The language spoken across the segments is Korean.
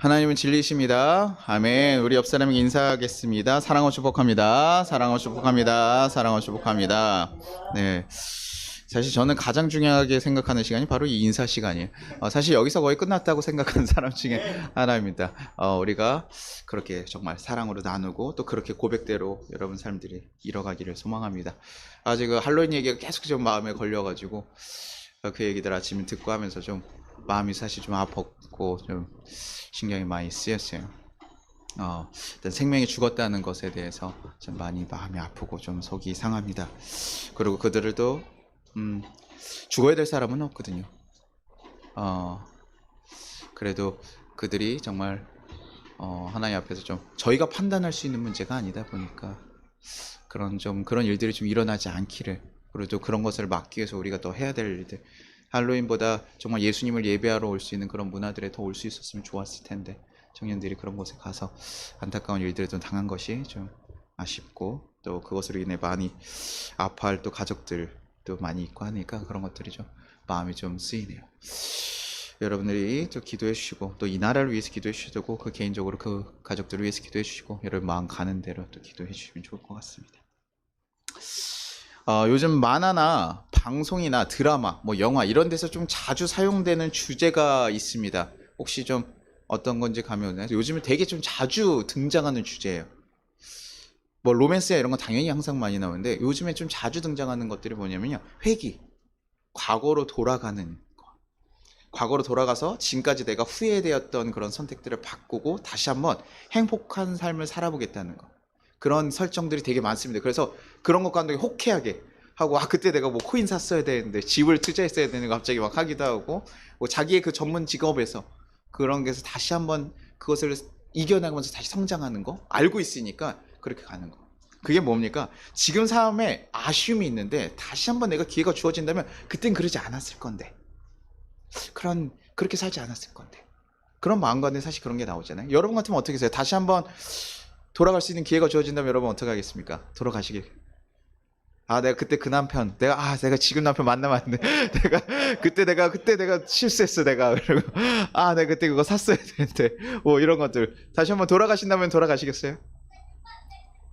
하나님은 진리이십니다. 아멘. 우리 옆 사람에게 인사하겠습니다. 사랑하고 축복합니다. 사랑하고 축복합니다. 사랑하고 축복합니다. 네. 사실 저는 가장 중요하게 생각하는 시간이 바로 이 인사 시간이에요. 사실 여기서 거의 끝났다고 생각하는 사람 중에 하나입니다. 우리가 그렇게 정말 사랑으로 나누고 또 그렇게 고백대로 여러분 삶들이 이뤄가기를 소망합니다. 지금 할로윈 얘기가 계속 좀 마음에 걸려가지고 그 얘기들 아침에 듣고 하면서 좀 마음이 사실 좀 아팠고 좀 신경이 많이 쓰였어요. 일단 생명이 죽었다는 것에 대해서 좀 많이 마음이 아프고 좀 속이 상합니다. 그리고 그들을 또 죽어야 될 사람은 없거든요. 그래도 그들이 정말 하나님 앞에서 좀 저희가 판단할 수 있는 문제가 아니다 보니까 그런 일들이 좀 일어나지 않기를, 그리고 또 그런 것을 막기 위해서 우리가 더 해야 될 일들, 할로윈보다 정말 예수님을 예배하러 올 수 있는 그런 문화들에 더 올 수 있었으면 좋았을 텐데 청년들이 그런 곳에 가서 안타까운 일들을 좀 당한 것이 좀 아쉽고, 또 그것으로 인해 많이 아파할 또 가족들도 많이 있고 하니까 그런 것들이 좀 마음이 좀 쓰이네요. 여러분들이 또 기도해 주시고 또 이 나라를 위해서 기도해 주시고 그 개인적으로 그 가족들을 위해서 기도해 주시고 여러분 마음 가는 대로 또 기도해 주시면 좋을 것 같습니다. 요즘 만화나 방송이나 드라마, 뭐 영화 이런 데서 좀 자주 사용되는 주제가 있습니다. 혹시 좀 어떤 건지 감이 오나요? 요즘에 되게 좀 자주 등장하는 주제예요. 뭐 로맨스야 이런 건 당연히 항상 많이 나오는데 요즘에 좀 자주 등장하는 것들이 뭐냐면요, 회귀, 과거로 돌아가는 거. 과거로 돌아가서 지금까지 내가 후회되었던 그런 선택들을 바꾸고 다시 한번 행복한 삶을 살아보겠다는 거. 그런 설정들이 되게 많습니다. 그래서 그런 것 가운데 호쾌하게 하고, 그때 내가 뭐 코인 샀어야 되는데 집을 투자했어야 되는 거 갑자기 막 하기도 하고, 뭐 자기의 그 전문 직업에서 그런 게서 다시 한번 그것을 이겨나가면서 다시 성장하는 거 알고 있으니까 그렇게 가는 거. 그게 뭡니까? 지금 삶에 아쉬움이 있는데 다시 한번 내가 기회가 주어진다면 그땐 그러지 않았을 건데, 그렇게 살지 않았을 건데, 그런 마음가짐에 사실 그런 게 나오잖아요. 여러분 같으면 어떻게 하세요? 다시 한번 돌아갈 수 있는 기회가 주어진다면 여러분 어떻게 하겠습니까? 돌아가시길. 내가 그때 그 남편, 내가 지금 남편 만나면 안 돼. 그때 내가 실수했어, 내가. 그리고, 내가 그때 그거 샀어야 되는데. 뭐, 이런 것들. 다시 한번 돌아가신다면 돌아가시겠어요?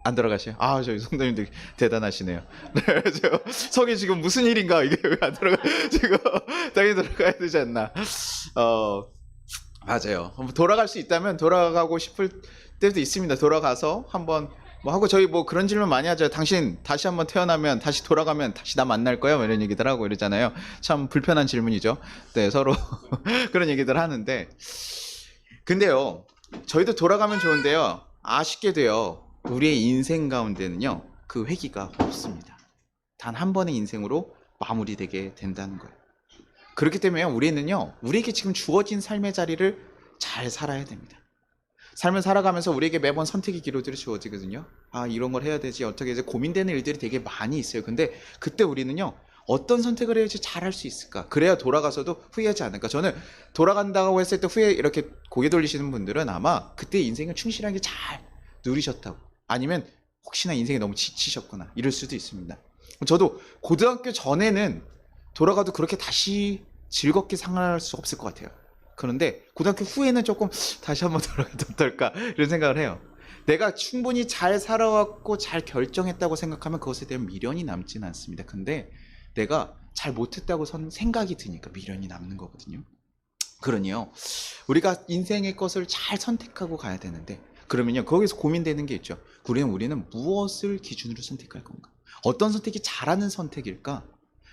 안 돌아가셔요? 저희 성도님들 대단하시네요. 네, 성이 지금 무슨 일인가? 이게 왜 안 돌아가? 지금, 당연히 돌아가야 되지 않나. 맞아요. 돌아갈 수 있다면 돌아가고 싶을 때도 있습니다. 돌아가서 한번 뭐 하고, 저희 뭐 그런 질문 많이 하죠. 당신 다시 한번 태어나면, 다시 돌아가면 다시 나 만날 거야? 뭐 이런 얘기들 하고 이러잖아요. 참 불편한 질문이죠. 네, 서로 그런 얘기들 하는데, 근데요, 저희도 돌아가면 좋은데요, 아쉽게도요, 우리의 인생 가운데는요 그 회기가 없습니다. 단 한 번의 인생으로 마무리되게 된다는 거예요. 그렇기 때문에 우리는요, 우리에게 지금 주어진 삶의 자리를 잘 살아야 됩니다. 삶을 살아가면서 우리에게 매번 선택의 기로들이 주어지거든요. 이런 걸 해야 되지, 어떻게 이제 고민되는 일들이 되게 많이 있어요. 근데 그때 우리는요, 어떤 선택을 해야지 잘할 수 있을까? 그래야 돌아가서도 후회하지 않을까? 저는 돌아간다고 했을 때 후회, 이렇게 고개 돌리시는 분들은 아마 그때 인생을 충실하게 잘 누리셨다고, 아니면 혹시나 인생이 너무 지치셨구나, 이럴 수도 있습니다. 저도 고등학교 전에는 돌아가도 그렇게 다시 즐겁게 생활할 수 없을 것 같아요. 그런데 고등학교 후에는 조금 다시 한번 돌아가면 어떨까, 이런 생각을 해요. 내가 충분히 잘 살아왔고 잘 결정했다고 생각하면 그것에 대한 미련이 남지는 않습니다. 근데 내가 잘 못했다고 생각이 드니까 미련이 남는 거거든요. 그러니요, 우리가 인생의 것을 잘 선택하고 가야 되는데, 그러면요 거기서 고민되는 게 있죠. 우리는 무엇을 기준으로 선택할 건가? 어떤 선택이 잘하는 선택일까?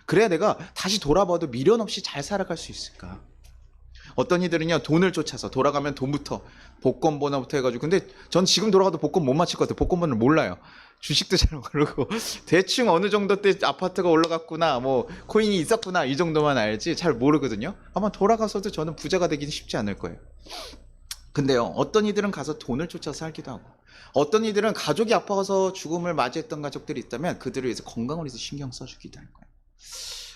그래야 내가 다시 돌아봐도 미련 없이 잘 살아갈 수 있을까? 어떤 이들은요, 돈을 쫓아서 돌아가면 돈부터, 복권 번호부터 해가지고, 근데 전 지금 돌아가도 복권 못 맞힐 것 같아요. 복권 번호를 몰라요. 주식도 잘 모르고 대충 어느 정도 때 아파트가 올라갔구나, 뭐 코인이 있었구나, 이 정도만 알지 잘 모르거든요. 아마 돌아가서도 저는 부자가 되기는 쉽지 않을 거예요. 근데요, 어떤 이들은 가서 돈을 쫓아서 살기도 하고, 어떤 이들은 가족이 아파서 죽음을 맞이했던 가족들이 있다면 그들을 위해서 건강을 위해서 신경 써주기도 할 거예요.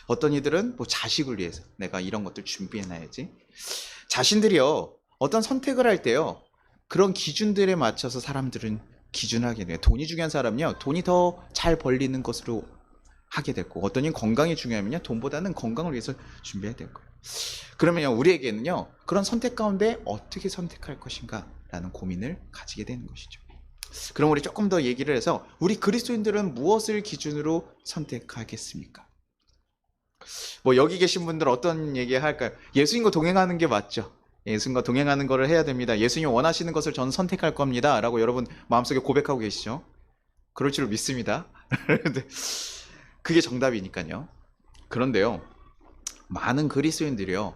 어떤 이들은 뭐 자식을 위해서 내가 이런 것들 준비해놔야지. 자신들이요, 어떤 선택을 할 때요, 그런 기준들에 맞춰서 사람들은 기준을 하게 돼요. 돈이 중요한 사람은요, 돈이 더 잘 벌리는 것으로 하게 됐고, 어떤 이는 건강이 중요하면요, 돈보다는 건강을 위해서 준비해야 될 거예요. 그러면요, 우리에게는요, 그런 선택 가운데 어떻게 선택할 것인가 라는 고민을 가지게 되는 것이죠. 그럼 우리 조금 더 얘기를 해서 우리 그리스도인들은 무엇을 기준으로 선택하겠습니까? 뭐 여기 계신 분들 어떤 얘기 할까요? 예수님과 동행하는 게 맞죠. 예수님과 동행하는 거를 해야 됩니다. 예수님이 원하시는 것을 저는 선택할 겁니다. 라고 여러분 마음속에 고백하고 계시죠? 그럴 줄 믿습니다. 그런데 그게 정답이니까요. 그런데요, 많은 그리스도인들이요,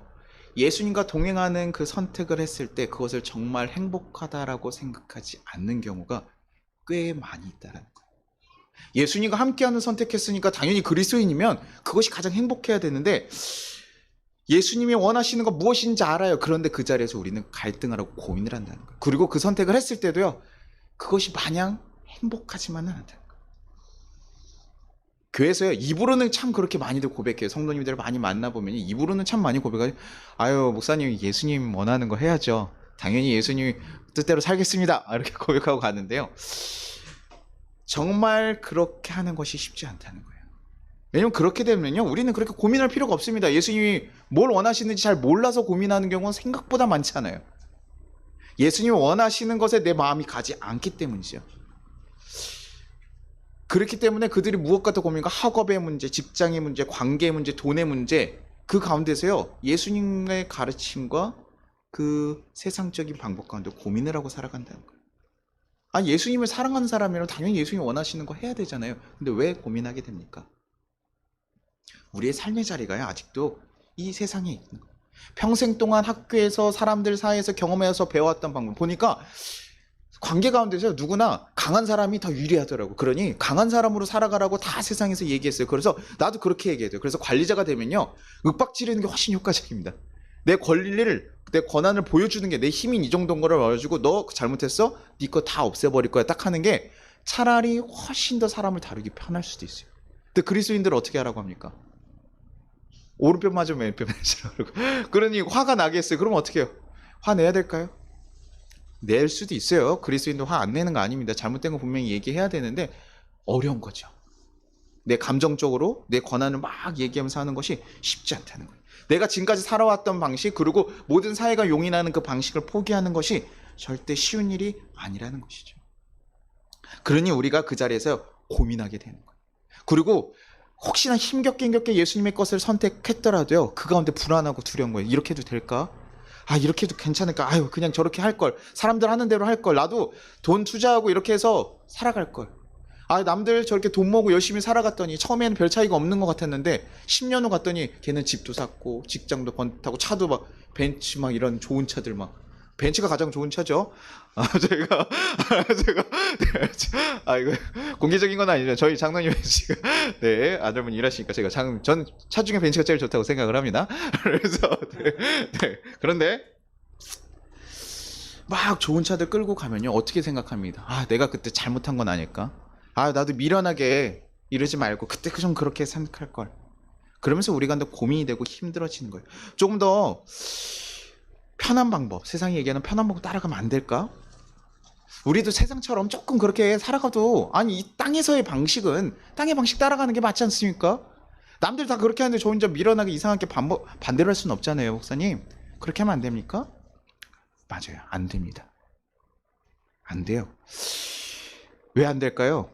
예수님과 동행하는 그 선택을 했을 때 그것을 정말 행복하다라고 생각하지 않는 경우가 꽤 많이 있다는 거예요. 예수님과 함께하는 선택했으니까 당연히 그리스도인이면 그것이 가장 행복해야 되는데, 예수님이 원하시는 거 무엇인지 알아요. 그런데 그 자리에서 우리는 갈등을 하고 고민을 한다는 거예요. 그리고 그 선택을 했을 때도요, 그것이 마냥 행복하지만은 않다는 거예요. 교회에서요, 입으로는 참 그렇게 많이들 고백해요. 성도님들 많이 만나보면 입으로는 참 많이 고백해요. 아유, 목사님, 예수님 원하는 거 해야죠. 당연히 예수님 뜻대로 살겠습니다. 이렇게 고백하고 가는데요, 정말 그렇게 하는 것이 쉽지 않다는 거예요. 왜냐면 그렇게 되면요, 우리는 그렇게 고민할 필요가 없습니다. 예수님이 뭘 원하시는지 잘 몰라서 고민하는 경우는 생각보다 많잖아요. 예수님이 원하시는 것에 내 마음이 가지 않기 때문이죠. 그렇기 때문에 그들이 무엇과 더 고민과 학업의 문제, 직장의 문제, 관계의 문제, 돈의 문제, 그 가운데서요, 예수님의 가르침과 그 세상적인 방법 가운데 고민을 하고 살아간다는 거예요. 아, 예수님을 사랑하는 사람이라면 당연히 예수님이 원하시는 거 해야 되잖아요. 근데 왜 고민하게 됩니까? 우리의 삶의 자리가요, 아직도 이 세상에 있는 거예요. 평생 동안 학교에서 사람들 사이에서 경험해서 배워왔던 방법 보니까 관계 가운데서 누구나 강한 사람이 더 유리하더라고. 그러니 강한 사람으로 살아가라고 다 세상에서 얘기했어요. 그래서 나도 그렇게 얘기해야 돼요. 그래서 관리자가 되면요, 윽박 지르는 게 훨씬 효과적입니다. 내 권리를, 내 권한을 보여주는 게, 내 힘인 이 정도인 거를 말해주고, 너 잘못했어? 네 거 다 없애버릴 거야. 딱 하는 게 차라리 훨씬 더 사람을 다루기 편할 수도 있어요. 근데 그리스도인들은 어떻게 하라고 합니까? 오른편 맞으면 왼편 맞으라고. 그러니 화가 나겠어요. 그럼 어떻게 해요? 화내야 될까요? 낼 수도 있어요. 그리스도인도 화 안 내는 거 아닙니다. 잘못된 거 분명히 얘기해야 되는데 어려운 거죠. 내 감정적으로 내 권한을 막 얘기하면서 하는 것이 쉽지 않다는 거예요. 내가 지금까지 살아왔던 방식, 그리고 모든 사회가 용인하는 그 방식을 포기하는 것이 절대 쉬운 일이 아니라는 것이죠. 그러니 우리가 그 자리에서 고민하게 되는 거예요. 그리고 혹시나 힘겹게 예수님의 것을 선택했더라도요, 그 가운데 불안하고 두려운 거예요. 이렇게 해도 될까? 아, 이렇게 해도 괜찮을까? 아유, 그냥 저렇게 할 걸. 사람들 하는 대로 할 걸. 나도 돈 투자하고 이렇게 해서 살아갈 걸. 아, 남들 저렇게 돈 모으고 열심히 살아갔더니 처음에는 별 차이가 없는 것 같았는데 10년 후 갔더니 걔는 집도 샀고 직장도 번타고 차도 막 벤츠 막 이런 좋은 차들 막. 벤츠가 가장 좋은 차죠. 제가 이거 공개적인 건 아니죠. 저희 장로님 벤츠가, 네, 아들분이 일하시니까 전 차 중에 벤츠가 제일 좋다고 생각을 합니다. 그래서 네. 그런데 막 좋은 차들 끌고 가면요, 어떻게 생각합니다. 아, 내가 그때 잘못한 건 아닐까? 아, 나도 미련하게 이러지 말고 그때 좀 그렇게 생각할 걸. 그러면서 우리가 더 고민이 되고 힘들어지는 거예요. 조금 더 편한 방법, 세상이 얘기하는 편한 방법 따라가면 안 될까? 우리도 세상처럼 조금 그렇게 살아가도, 아니, 이 땅에서의 방식은 땅의 방식 따라가는 게 맞지 않습니까? 남들 다 그렇게 하는데 저 혼자 미련하게 이상하게 반대로 할 수는 없잖아요, 목사님. 그렇게 하면 안 됩니까? 맞아요, 안 됩니다. 안 돼요. 왜 안 될까요?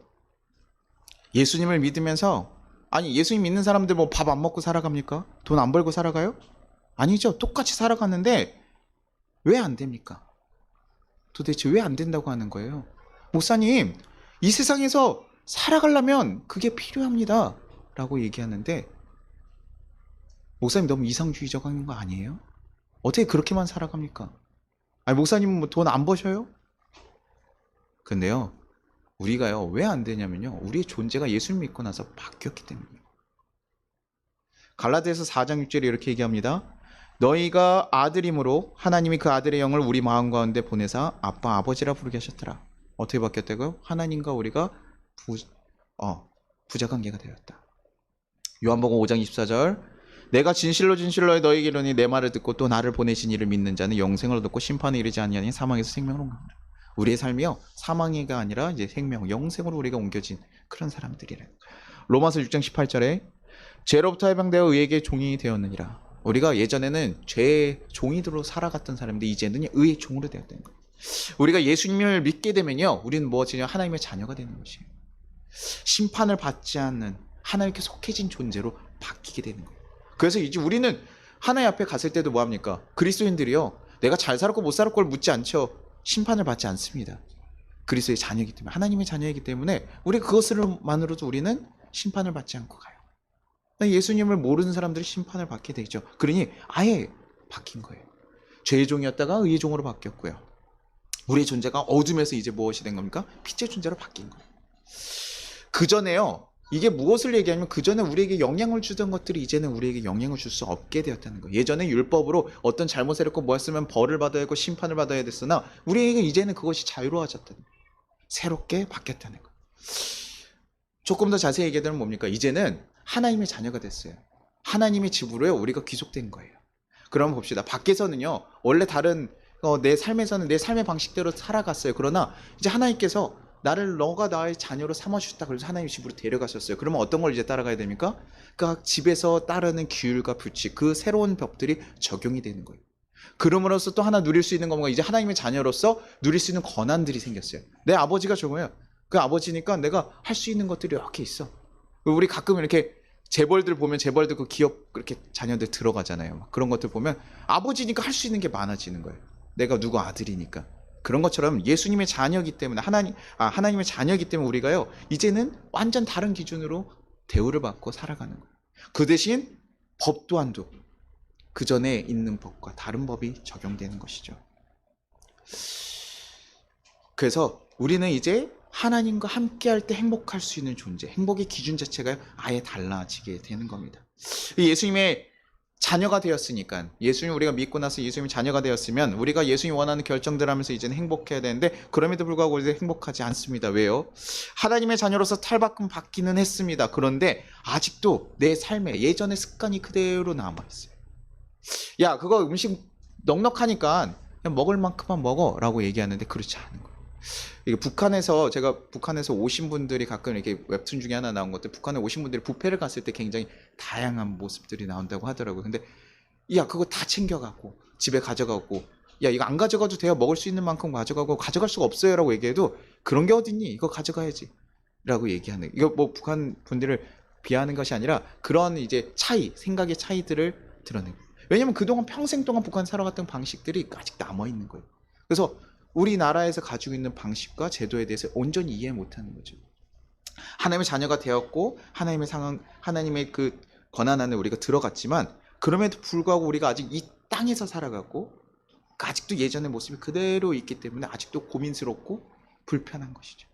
예수님을 믿으면서, 아니, 예수님 믿는 사람들 뭐 밥 안 먹고 살아갑니까? 돈 안 벌고 살아가요? 아니죠. 똑같이 살아가는데 왜 안 됩니까? 도대체 왜 안 된다고 하는 거예요? 목사님, 이 세상에서 살아가려면 그게 필요합니다 라고 얘기하는데, 목사님 너무 이상주의적 하는 거 아니에요? 어떻게 그렇게만 살아갑니까? 아니, 목사님은 뭐 돈 안 버셔요? 근데요, 우리가요, 왜 안 되냐면요, 우리의 존재가 예수님 믿고 나서 바뀌었기 때문이에요. 갈라디아서 4장 6절에 이렇게 얘기합니다. 너희가 아들이므로 하나님이 그 아들의 영을 우리 마음 가운데 보내사 아빠 아버지라 부르게 하셨더라. 어떻게 바뀌었다고요? 하나님과 우리가 부자관계가 되었다. 요한복음 5장 24절, 내가 진실로 너희에게 이르노니 내 말을 듣고 또 나를 보내신 이를 믿는 자는 영생을 얻고 심판에 이르지 아니하니 사망에서 생명으로 옮겨간다. 우리의 삶이요, 사망이가 아니라 이제 생명, 영생으로 우리가 옮겨진 그런 사람들이래. 로마서 6장 18절에 죄로부터 해방되어 의에게 종이 되었느니라. 우리가 예전에는 죄의 종이로 살아갔던 사람인데 이제는 의의 종으로 되었다는 거예요. 우리가 예수님을 믿게 되면요, 우리는 무엇이냐? 하나님의 자녀가 되는 것이에요. 심판을 받지 않는 하나님께 속해진 존재로 바뀌게 되는 거예요. 그래서 이제 우리는 하나님 앞에 갔을 때도 뭐합니까? 그리스도인들이요, 내가 잘 살았고 못 살았고를 묻지 않죠. 심판을 받지 않습니다. 그리스도의 자녀이기 때문에, 하나님의 자녀이기 때문에 우리 그것으로만으로도 우리는 심판을 받지 않고 가요. 예수님을 모르는 사람들이 심판을 받게 되죠. 그러니 아예 바뀐 거예요. 죄의 종이었다가 의의 종으로 바뀌었고요. 우리의 존재가 어둠에서 이제 무엇이 된 겁니까? 빛의 존재로 바뀐 거예요. 그 전에요, 이게 무엇을 얘기하냐면 그 전에 우리에게 영향을 주던 것들이 이제는 우리에게 영향을 줄 수 없게 되었다는 거예요. 예전에 율법으로 어떤 잘못을 했고 뭐 했으면 벌을 받아야 했고 심판을 받아야 됐으나 우리에게 이제는 그것이 자유로워졌다는 거예요. 새롭게 바뀌었다는 거예요. 조금 더 자세히 얘기하면 뭡니까? 이제는 하나님의 자녀가 됐어요. 하나님의 집으로에 우리가 귀속된 거예요. 그럼 봅시다. 밖에서는요, 원래 다른 내 삶에서는 내 삶의 방식대로 살아갔어요. 그러나 이제 하나님께서 너가 나의 자녀로 삼아주셨다. 그래서 하나님 집으로 데려가셨어요. 그러면 어떤 걸 이제 따라가야 됩니까? 그러니까 집에서 따르는 규율과 규칙, 그 새로운 법들이 적용이 되는 거예요. 그럼으로써 또 하나 누릴 수 있는 건가? 이제 하나님의 자녀로서 누릴 수 있는 권한들이 생겼어요. 내 아버지가 좋아요. 그 아버지니까 내가 할 수 있는 것들이 이렇게 있어. 우리 가끔 이렇게 재벌들 보면 재벌들 그 기업 그렇게 자녀들 들어가잖아요. 막 그런 것들 보면 아버지니까 할 수 있는 게 많아지는 거예요. 내가 누구 아들이니까. 그런 것처럼 예수님의 자녀이기 때문에 하나님의 자녀이기 때문에 우리가요, 이제는 완전 다른 기준으로 대우를 받고 살아가는 거예요. 그 대신 법 또한도 그 전에 있는 법과 다른 법이 적용되는 것이죠. 그래서 우리는 이제 하나님과 함께할 때 행복할 수 있는 존재, 행복의 기준 자체가 아예 달라지게 되는 겁니다. 예수님의 자녀가 되었으니까, 예수님 우리가 믿고 나서 예수님의 자녀가 되었으면 우리가 예수님이 원하는 결정들을 하면서 이제는 행복해야 되는데 그럼에도 불구하고 우리는 행복하지 않습니다. 왜요? 하나님의 자녀로서 탈바꿈 받기는 했습니다. 그런데 아직도 내 삶에 예전의 습관이 그대로 남아있어요. 야, 그거 음식 넉넉하니까 그냥 먹을 만큼만 먹어 라고 얘기하는데 그렇지 않은 거예요. 이게 제가 북한에서 오신 분들이 가끔 이렇게 웹툰 중에 하나 나온 것들, 북한에 오신 분들이 뷔페를 갔을 때 굉장히 다양한 모습들이 나온다고 하더라고요. 근데 야, 그거 다 챙겨가고 집에 가져가고, 야, 이거 안 가져가도 돼요, 먹을 수 있는 만큼 가져가고, 가져갈 수가 없어요 라고 얘기해도 그런 게 어딨니, 이거 가져가야지 라고 얘기하는, 이거 뭐 북한 분들을 비하하는 것이 아니라 그런 이제 생각의 차이들을 드러내고, 왜냐면 그동안 평생 동안 북한 살아갔던 방식들이 아직 남아있는 거예요. 그래서 우리나라에서 가지고 있는 방식과 제도에 대해서 온전히 이해 못하는 거죠. 하나님의 자녀가 되었고 하나님의 그 권한 안에 우리가 들어갔지만 그럼에도 불구하고 우리가 아직 이 땅에서 살아가고 아직도 예전의 모습이 그대로 있기 때문에 아직도 고민스럽고 불편한 것이죠.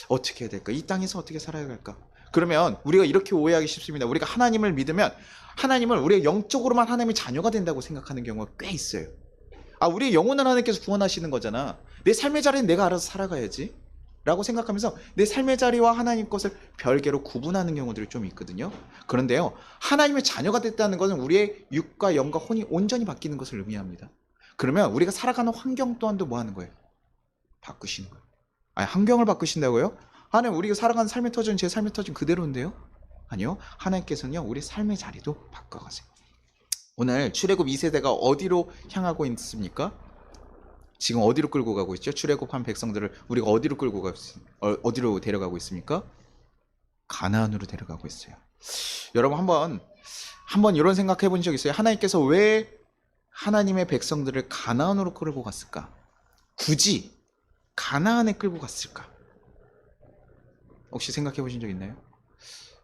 어떻게 해야 될까? 이 땅에서 어떻게 살아야 할까? 그러면 우리가 이렇게 오해하기 쉽습니다. 우리가 하나님을 믿으면 하나님을 우리가 영적으로만 하나님의 자녀가 된다고 생각하는 경우가 꽤 있어요. 우리의 영혼을 하나님께서 구원하시는 거잖아. 내 삶의 자리는 내가 알아서 살아가야지 라고 생각하면서 내 삶의 자리와 하나님 것을 별개로 구분하는 경우들이 좀 있거든요. 그런데요, 하나님의 자녀가 됐다는 것은 우리의 육과 영과 혼이 온전히 바뀌는 것을 의미합니다. 그러면 우리가 살아가는 환경 또한도 뭐 하는 거예요? 바꾸시는 거예요. 환경을 바꾸신다고요? 하나님, 우리가 살아가는 삶의 터전, 제 삶의 터전 그대로인데요? 아니요, 하나님께서는요, 우리 삶의 자리도 바꿔가세요. 오늘 출애굽 2세대가 어디로 향하고 있습니까? 지금 어디로 끌고 가고 있죠? 출애굽한 백성들을 우리가 어디로 데려가고 있습니까? 가나안으로 데려가고 있어요. 여러분 한번 이런 생각해 본 적 있어요? 하나님께서 왜 하나님의 백성들을 가나안으로 끌고 갔을까? 굳이 가나안에 끌고 갔을까? 혹시 생각해 보신 적 있나요?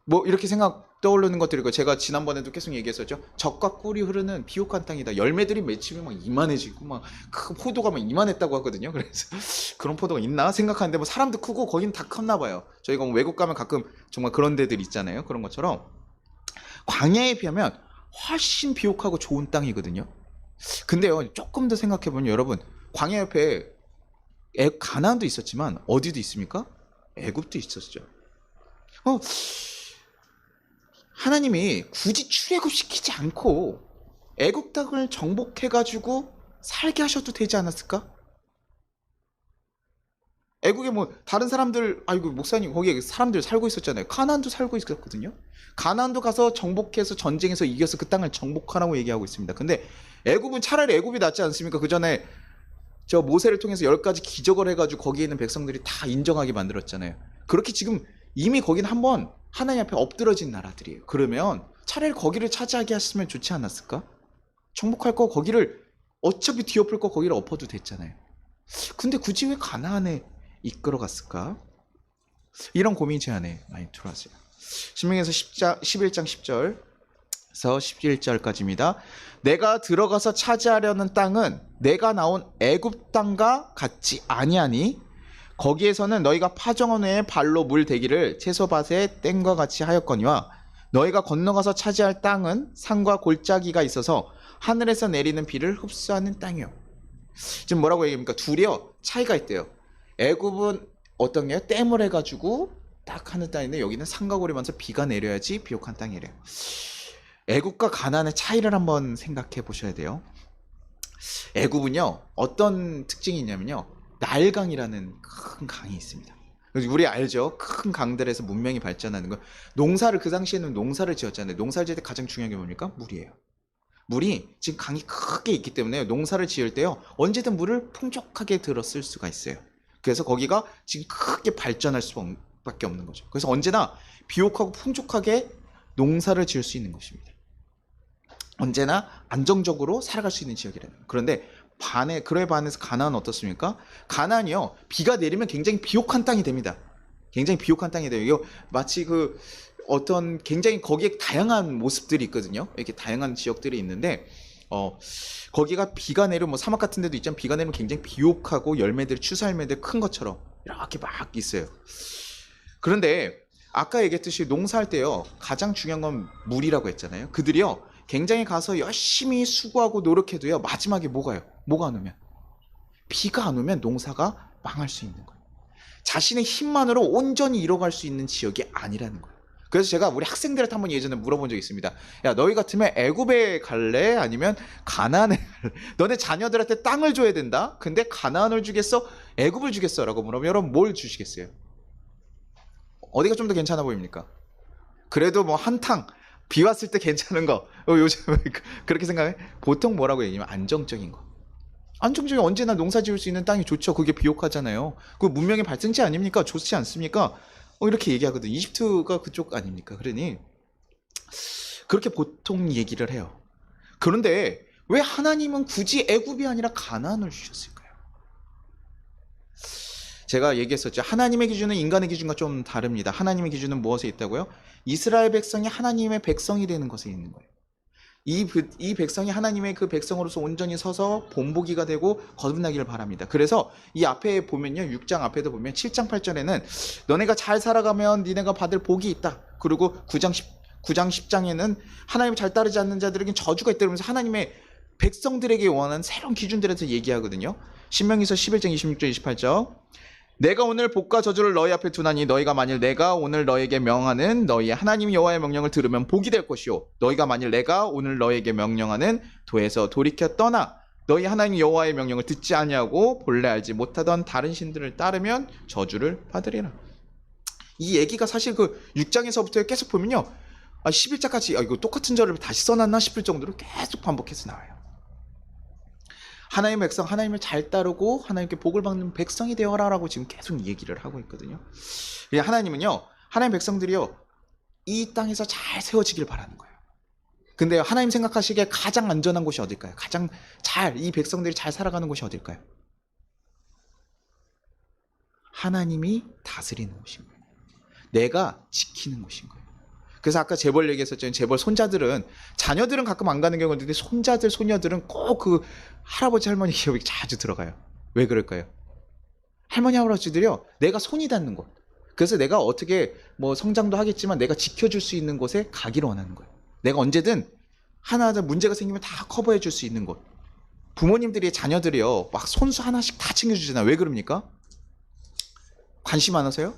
뭐 이렇게 생각 떠오르는 것들이고, 제가 지난번에도 계속 얘기했었죠. 적과 꿀이 흐르는 비옥한 땅이다. 열매들이 맺히면 막 이만해지고 막 큰 포도가 막 이만했다고 하거든요. 그래서 그런 포도가 있나 생각하는데 뭐 사람도 크고 거긴 다 컸나 봐요. 저희가 뭐 외국 가면 가끔 정말 그런 데들 있잖아요. 그런 것처럼 광야에 비하면 훨씬 비옥하고 좋은 땅이거든요. 근데요, 조금 더 생각해 보면 여러분, 광야 옆에 가나안도 있었지만 어디도 있습니까? 애굽도 있었죠. 하나님이 굳이 출애굽시키지 않고 애굽 땅을 정복해가지고 살게 하셔도 되지 않았을까? 애국에 뭐 다른 사람들, 아이고 목사님 거기에 사람들 살고 있었잖아요. 가나안도 살고 있었거든요. 가나안도 가서 정복해서 전쟁에서 이겨서 그 땅을 정복하라고 얘기하고 있습니다. 근데 애굽은 차라리 애굽이 낫지 않습니까? 그 전에 저 모세를 통해서 10가지 기적을 해가지고 거기에 있는 백성들이 다 인정하게 만들었잖아요. 그렇게 지금 이미 거기는 한번 하나님 앞에 엎드러진 나라들이에요. 그러면 차라리 거기를 차지하게 했으면 좋지 않았을까? 정복할 거 거기를 어차피 뒤엎을 거 거기를 엎어도 됐잖아요. 근데 굳이 왜 가나안에 이끌어 갔을까? 이런 고민이 제 안에 많이 들어왔어요. 신명기에서 11장 10절에서 11절까지입니다. 내가 들어가서 차지하려는 땅은 내가 나온 애굽 땅과 같지 아니하니 거기에서는 너희가 파정원 외에 발로 물 대기를 채소밭의 땡과 같이 하였거니와 너희가 건너가서 차지할 땅은 산과 골짜기가 있어서 하늘에서 내리는 비를 흡수하는 땅이요. 지금 뭐라고 얘기합니까? 둘이요 차이가 있대요. 애굽은 어떤 게요? 댐을 해가지고 딱 하는 땅인데 여기는 산과 골이 많아서 비가 내려야지 비옥한 땅이래요. 애굽과 가나안의 차이를 한번 생각해 보셔야 돼요. 애굽은요 어떤 특징이 있냐면요 나일강이라는 큰 강이 있습니다. 우리 알죠? 큰 강들에서 문명이 발전하는 거. 농사를 그 당시에는 농사를 지었잖아요. 농사를 지을 때 가장 중요한 게 뭡니까? 물이에요. 물이 지금 강이 크게 있기 때문에 농사를 지을 때요 언제든 물을 풍족하게 들어 쓸 수가 있어요. 그래서 거기가 지금 크게 발전할 수밖에 없는 거죠. 그래서 언제나 비옥하고 풍족하게 농사를 지을 수 있는 것입니다. 언제나 안정적으로 살아갈 수 있는 지역이라는 거예요. 그런데 그에 반해서 가나안은 어떻습니까? 가나안이요 비가 내리면 굉장히 비옥한 땅이 됩니다. 굉장히 비옥한 땅이 돼요. 이거 마치 그 어떤 굉장히 거기에 다양한 모습들이 있거든요. 이렇게 다양한 지역들이 있는데 거기가 비가 내리면 뭐 사막 같은 데도 있지만 비가 내리면 굉장히 비옥하고 열매들이 추수열매들 큰 것처럼 이렇게 막 있어요. 그런데 아까 얘기했듯이 농사할 때요 가장 중요한 건 물이라고 했잖아요. 그들이요 굉장히 가서 열심히 수고하고 노력해도요 마지막에 뭐가요? 뭐가 안 오면? 비가 안 오면 농사가 망할 수 있는 거예요. 자신의 힘만으로 온전히 이뤄갈 수 있는 지역이 아니라는 거예요. 그래서 제가 우리 학생들한테 한번 예전에 물어본 적이 있습니다. 야 너희 같으면 애굽에 갈래? 아니면 가나안에 갈래? 너네 자녀들한테 땅을 줘야 된다? 근데 가나안을 주겠어? 애굽을 주겠어? 라고 물어보면 여러분 뭘 주시겠어요? 어디가 좀 더 괜찮아 보입니까? 그래도 뭐 한탕 비 왔을 때 괜찮은 거 요즘 그렇게 생각해? 보통 뭐라고 얘기하면 안정적인 거. 안정적인 언제나 농사 지을 수 있는 땅이 좋죠. 그게 비옥하잖아요. 그 문명의 발생지 아닙니까? 좋지 않습니까? 이렇게 얘기하거든. 이집트가 그쪽 아닙니까? 그러니 그렇게 보통 얘기를 해요. 그런데 왜 하나님은 굳이 애굽이 아니라 가나안을 주셨을까요? 제가 얘기했었죠. 하나님의 기준은 인간의 기준과 좀 다릅니다. 하나님의 기준은 무엇에 있다고요? 이스라엘 백성이 하나님의 백성이 되는 것에 있는 거예요. 이 백성이 하나님의 그 백성으로서 온전히 서서 본보기가 되고 거듭나기를 바랍니다. 그래서 이 앞에 보면요 6장 앞에도 보면 7장 8절에는 너네가 잘 살아가면 니네가 받을 복이 있다. 그리고 9장 10장에는 하나님을 잘 따르지 않는 자들에겐 저주가 있다. 그러면서 하나님의 백성들에게 원하는 새로운 기준들에 대해서 얘기하거든요. 신명기서 11장 26절 28절 내가 오늘 복과 저주를 너희 앞에 두나니 너희가 만일 내가 오늘 너에게 명하는 너희의 하나님 여호와의 명령을 들으면 복이 될 것이요 너희가 만일 내가 오늘 너에게 명령하는 도에서 돌이켜 떠나 너희 하나님 여호와의 명령을 듣지 아니하고 본래 알지 못하던 다른 신들을 따르면 저주를 받으리라. 이 얘기가 사실 그 6장에서부터 계속 보면요 11장까지 이거 똑같은 절을 다시 써놨나 싶을 정도로 계속 반복해서 나와요. 하나님의 백성, 하나님을 잘 따르고 하나님께 복을 받는 백성이 되어라 라고 지금 계속 얘기를 하고 있거든요. 하나님은요 하나님 백성들이요 이 땅에서 잘 세워지길 바라는 거예요. 근데 하나님 생각하시기에 가장 안전한 곳이 어딜까요? 가장 이 백성들이 잘 살아가는 곳이 어딜까요? 하나님이 다스리는 곳인 거예요. 내가 지키는 곳인 거예요. 그래서 아까 재벌 얘기했었잖아요. 재벌 손자들은 자녀들은 가끔 안 가는 경우가 있는데 손자들 소녀들은 꼭 그 할아버지 할머니 기업에 자주 들어가요. 왜 그럴까요? 할머니 할아버지들이요 내가 손이 닿는 곳, 그래서 내가 어떻게 뭐 성장도 하겠지만 내가 지켜줄 수 있는 곳에 가기를 원하는 거예요. 내가 언제든 하나 문제가 생기면 다 커버해 줄 수 있는 곳. 부모님들이 자녀들이요 막 손수 하나씩 다 챙겨주잖아요. 왜 그럽니까? 관심 많아서요?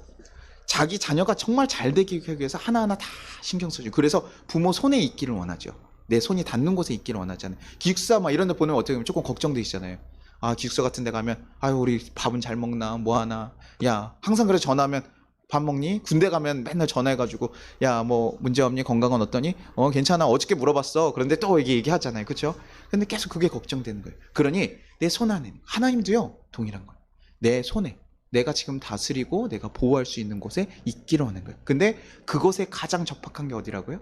자기 자녀가 정말 잘 되기 위해서 하나하나 다 신경 써줘요. 그래서 부모 손에 있기를 원하죠. 내 손이 닿는 곳에 있기를 원하잖아요. 기숙사 막 이런 데 보내면 어떻게 보면 조금 걱정되시잖아요. 아, 기숙사 같은 데 가면 아유, 우리 밥은 잘 먹나 뭐 하나. 야, 항상 그래 전화하면 밥 먹니? 군대 가면 맨날 전화해가지고 야, 뭐 문제 없니? 건강은 어떠니? 괜찮아. 어저께 물어봤어. 그런데 또 얘기하잖아요. 그렇죠? 근데 계속 그게 걱정되는 거예요. 그러니 내 손 안에 하나님도요 동일한 거예요. 내 손에 내가 지금 다스리고 내가 보호할 수 있는 곳에 있기로 하는 거예요. 근데 그곳에 가장 적합한 게 어디라고요?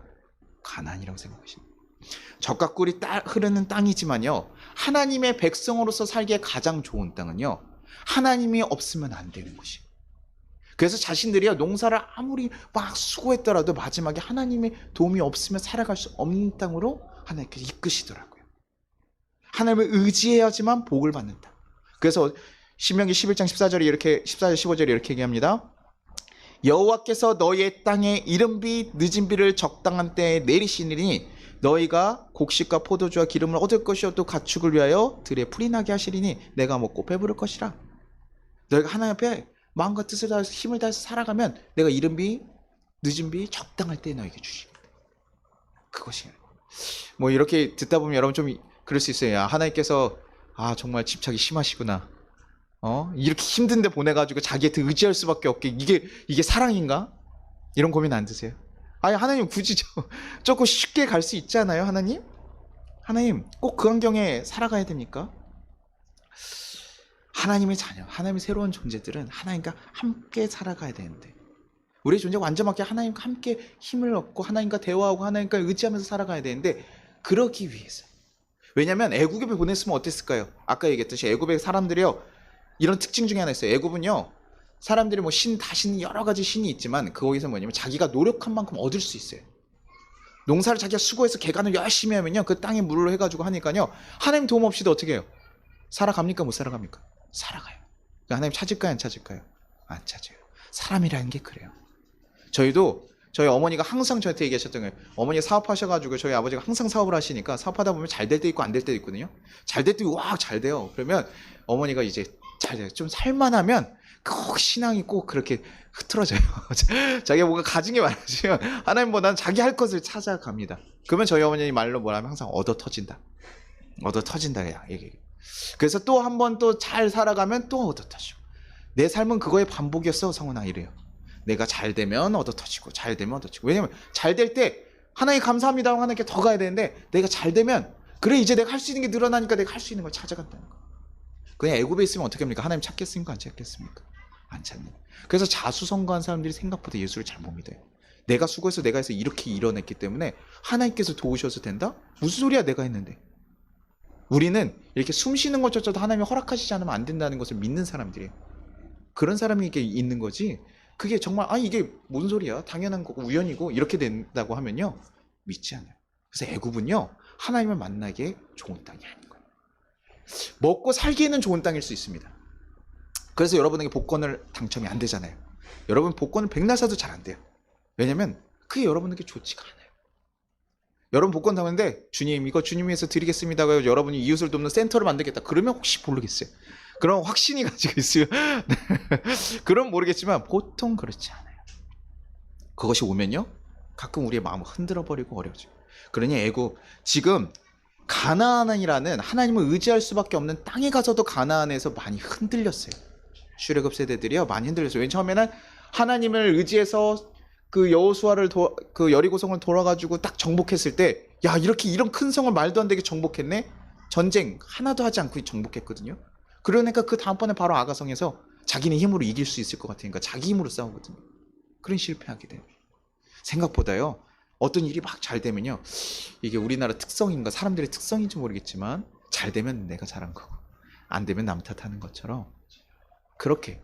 가나안이라고 생각하시는 거예요. 젖과 꿀이 흐르는 땅이지만요, 하나님의 백성으로서 살기에 가장 좋은 땅은요, 하나님이 없으면 안 되는 곳이에요. 그래서 자신들이요, 농사를 아무리 막 수고했더라도 마지막에 하나님의 도움이 없으면 살아갈 수 없는 땅으로 하나님께서 이끄시더라고요. 하나님을 의지해야지만 복을 받는다. 그래서 신명기 11장 14절에 이렇게, 14절 15절에 이렇게 얘기합니다. 여호와께서 너희의 땅에 이른비 늦은비를 적당한 때에 내리시리니 너희가 곡식과 포도주와 기름을 얻을 것이요 또 가축을 위하여 들에 풀이 나게 하시리니 내가 먹고 배부를 것이라. 너희가 하나님 앞에 마음과 뜻을 다해서 힘을 다해서 살아가면 내가 이른비 늦은비 적당할 때에 너희에게 주십니다. 그것이에요. 뭐 이렇게 듣다 보면 여러분 좀 그럴 수 있어요. 야, 하나님께서 정말 집착이 심하시구나. 이렇게 힘든데 보내가지고 자기한테 의지할 수밖에 없게 이게 사랑인가? 이런 고민 안 드세요? 아니, 하나님 굳이 조금 쉽게 갈 수 있잖아요. 하나님 꼭 그 환경에 살아가야 됩니까? 하나님의 자녀, 하나님의 새로운 존재들은 하나님과 함께 살아가야 되는데 우리의 존재가 완전하게 하나님과 함께 힘을 얻고 하나님과 대화하고 하나님과 의지하면서 살아가야 되는데 그러기 위해서, 왜냐하면 애국에 보냈으면 어땠을까요? 아까 얘기했듯이 애국의 사람들이요, 이런 특징 중에 하나 있어요. 애굽은요, 사람들이 뭐 다신 여러 가지 신이 있지만 거기서 뭐냐면 자기가 노력한 만큼 얻을 수 있어요. 농사를 자기가 수고해서 개간을 열심히 하면요, 그 땅에 물을 해가지고 하니까요, 하나님 도움 없이도 어떻게 해요? 살아갑니까? 못 살아갑니까? 살아가요. 하나님 찾을까요? 안 찾을까요? 안 찾아요. 사람이라는 게 그래요. 저희 어머니가 항상 저한테 얘기하셨던 거예요. 어머니가 사업하셔가지고 저희 아버지가 항상 사업을 하시니까 사업하다 보면 잘 될 때 있고 안 될 때 있거든요. 잘 될 때 와, 잘 돼요. 그러면 어머니가 이제 잘 돼요. 좀 살만하면 꼭 신앙이 꼭 그렇게 흐트러져요. 자기가 뭔가 가진 게 많아지면 하나님보다는 자기 할 것을 찾아갑니다. 그러면 저희 어머니 말로 뭐라면 항상 얻어 터진다. 얻어 터진다. 야, 얘기. 그래서 또 한 번 또 잘 살아가면 또 얻어 터지고. 내 삶은 그거의 반복이었어. 성훈아, 이래요. 내가 잘 되면 얻어 터지고 잘 되면 얻어 터지고. 왜냐면 잘 될 때 하나님 감사합니다 하고 하나님께 더 가야 되는데 내가 잘 되면 그래, 이제 내가 할 수 있는 게 늘어나니까 내가 할 수 있는 걸 찾아간다는 거. 그냥 애굽에 있으면 어떻게 합니까? 하나님 찾겠습니까? 안 찾겠습니까? 안 찾는 거예요. 그래서 자수성가한 사람들이 생각보다 예수를 잘 못 믿어요. 내가 수고해서 내가 해서 이렇게 이뤄냈기 때문에 하나님께서 도우셔서 된다? 무슨 소리야, 내가 했는데. 우리는 이렇게 숨 쉬는 것조차도 하나님이 허락하시지 않으면 안 된다는 것을 믿는 사람들이에요. 그런 사람이 이게 있는 거지, 그게 정말 이게 뭔 소리야, 당연한 거고 우연이고 이렇게 된다고 하면요, 믿지 않아요. 그래서 애굽은요, 하나님을 만나기에 좋은 땅이 아닌 거예요. 먹고 살기에는 좋은 땅일 수 있습니다. 그래서 여러분에게 복권을 당첨이 안 되잖아요. 여러분 복권을 백날 사도 잘 안 돼요. 왜냐면 그게 여러분에게 좋지가 않아요. 여러분 복권 당했는데 주님, 이거 주님 위해서 드리겠습니다. 여러분이 이웃을 돕는 센터를 만들겠다. 그러면 혹시 모르겠어요. 그런 확신이 가지고 있어요. 그럼 모르겠지만 보통 그렇지 않아요. 그것이 오면요, 가끔 우리의 마음을 흔들어 버리고 어려워져요. 그러니 애굽, 지금 가나안이라는 하나님을 의지할 수밖에 없는 땅에 가서도 가나안에서 많이 흔들렸어요. 출애굽 세대들이요, 많이 흔들렸어요. 왜냐면 처음에는 하나님을 의지해서 그 여호수아를 그 여리고성을 돌아가지고 딱 정복했을 때, 야, 이런 큰 성을 말도 안 되게 정복했네. 전쟁 하나도 하지 않고 정복했거든요. 그러니까 그 다음번에 바로 아가성에서 자기네 힘으로 이길 수 있을 것 같으니까 자기 힘으로 싸우거든요. 그런 실패하게 돼요. 생각보다요, 어떤 일이 막 잘 되면요, 이게 우리나라 특성인가 사람들의 특성인지 모르겠지만 잘 되면 내가 잘한 거고 안 되면 남 탓하는 것처럼 그렇게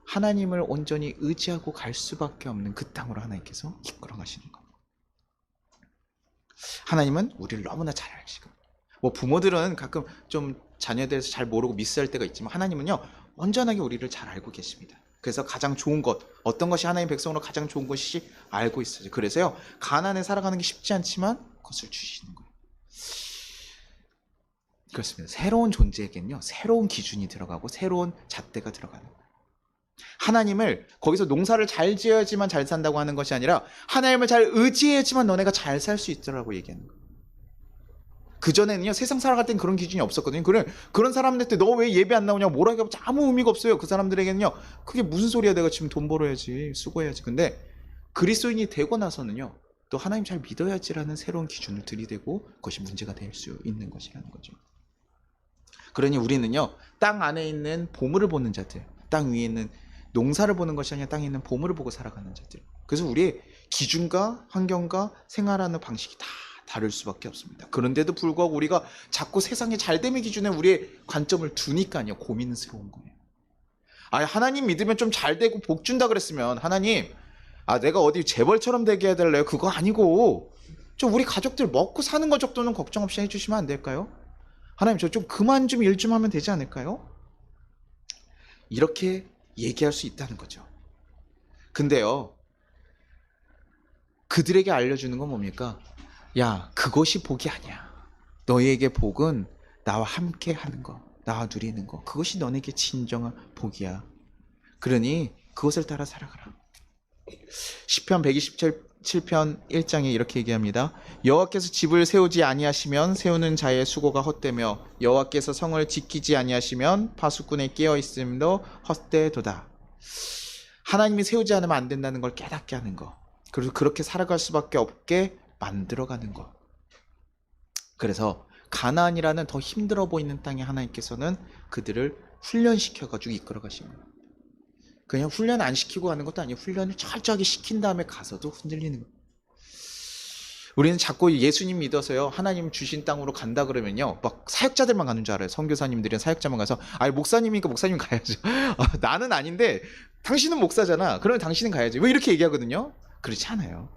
하나님을 온전히 의지하고 갈 수밖에 없는 그 땅으로 하나님께서 이끌어 가시는 겁니다. 하나님은 우리를 너무나 잘 아시고, 뭐 부모들은 가끔 좀 자녀에 대해서 잘 모르고 미스할 때가 있지만 하나님은요, 온전하게 우리를 잘 알고 계십니다. 그래서 가장 좋은 것, 어떤 것이 하나님의 백성으로 가장 좋은 것이 알고 있어요. 그래서요, 가난에 살아가는 게 쉽지 않지만 그것을 주시는 거예요. 그렇습니다. 새로운 존재에겐요, 새로운 기준이 들어가고 새로운 잣대가 들어가는 거예요. 하나님을 거기서 농사를 잘 지어야지만 잘 산다고 하는 것이 아니라 하나님을 잘 의지해야지만 너네가 잘 살 수 있더라고 얘기하는 거예요. 그전에는요, 세상 살아갈 땐 그런 기준이 없었거든요. 그런 사람들한테 너 왜 예배 안 나오냐고 뭐라고 해봤자 아무 의미가 없어요. 그 사람들에게는요, 그게 무슨 소리야, 내가 지금 돈 벌어야지, 수고해야지. 근데 그리스도인이 되고 나서는요, 또 하나님 잘 믿어야지라는 새로운 기준을 들이대고 그것이 문제가 될 수 있는 것이라는 거죠. 그러니 우리는요, 땅 안에 있는 보물을 보는 자들, 땅 위에 있는 농사를 보는 것이 아니라 땅에 있는 보물을 보고 살아가는 자들. 그래서 우리의 기준과 환경과 생활하는 방식이 다 다를 수밖에 없습니다. 그런데도 불구하고 우리가 자꾸 세상의 잘됨의 기준에 우리의 관점을 두니까요, 고민스러운 거예요. 하나님 믿으면 좀 잘되고 복 준다 그랬으면, 하나님, 내가 어디 재벌처럼 되게 해달래요? 그거 아니고 좀 우리 가족들 먹고 사는 것 정도는 걱정 없이 해주시면 안 될까요? 하나님, 저 좀 그만 좀 일 좀 하면 되지 않을까요? 이렇게 얘기할 수 있다는 거죠. 근데요, 그들에게 알려주는 건 뭡니까? 야, 그것이 복이 아니야. 너희에게 복은 나와 함께 하는 거, 나와 누리는 거, 그것이 너에게 진정한 복이야. 그러니 그것을 따라 살아가라. 시편 127편 1장에 이렇게 얘기합니다. 여호와께서 집을 세우지 아니하시면 세우는 자의 수고가 헛되며 여호와께서 성을 지키지 아니하시면 파수꾼의 깨어 있음도 헛되도다. 하나님이 세우지 않으면 안 된다는 걸 깨닫게 하는 거, 그리고 그렇게 살아갈 수밖에 없게 만들어가는 거. 그래서 가나안이라는 더 힘들어 보이는 땅에 하나님께서는 그들을 훈련시켜가지고 이끌어 가신 거예요. 그냥 훈련 안 시키고 가는 것도 아니에요. 훈련을 철저하게 시킨 다음에 가서도 흔들리는 거예요. 우리는 자꾸 예수님 믿어서요, 하나님 주신 땅으로 간다 그러면요, 막 사역자들만 가는 줄 알아요. 선교사님들은 사역자만 가서, 목사님이니까 목사님 가야죠. 나는 아닌데 당신은 목사잖아, 그러면 당신은 가야지, 왜 이렇게 얘기하거든요. 그렇지 않아요.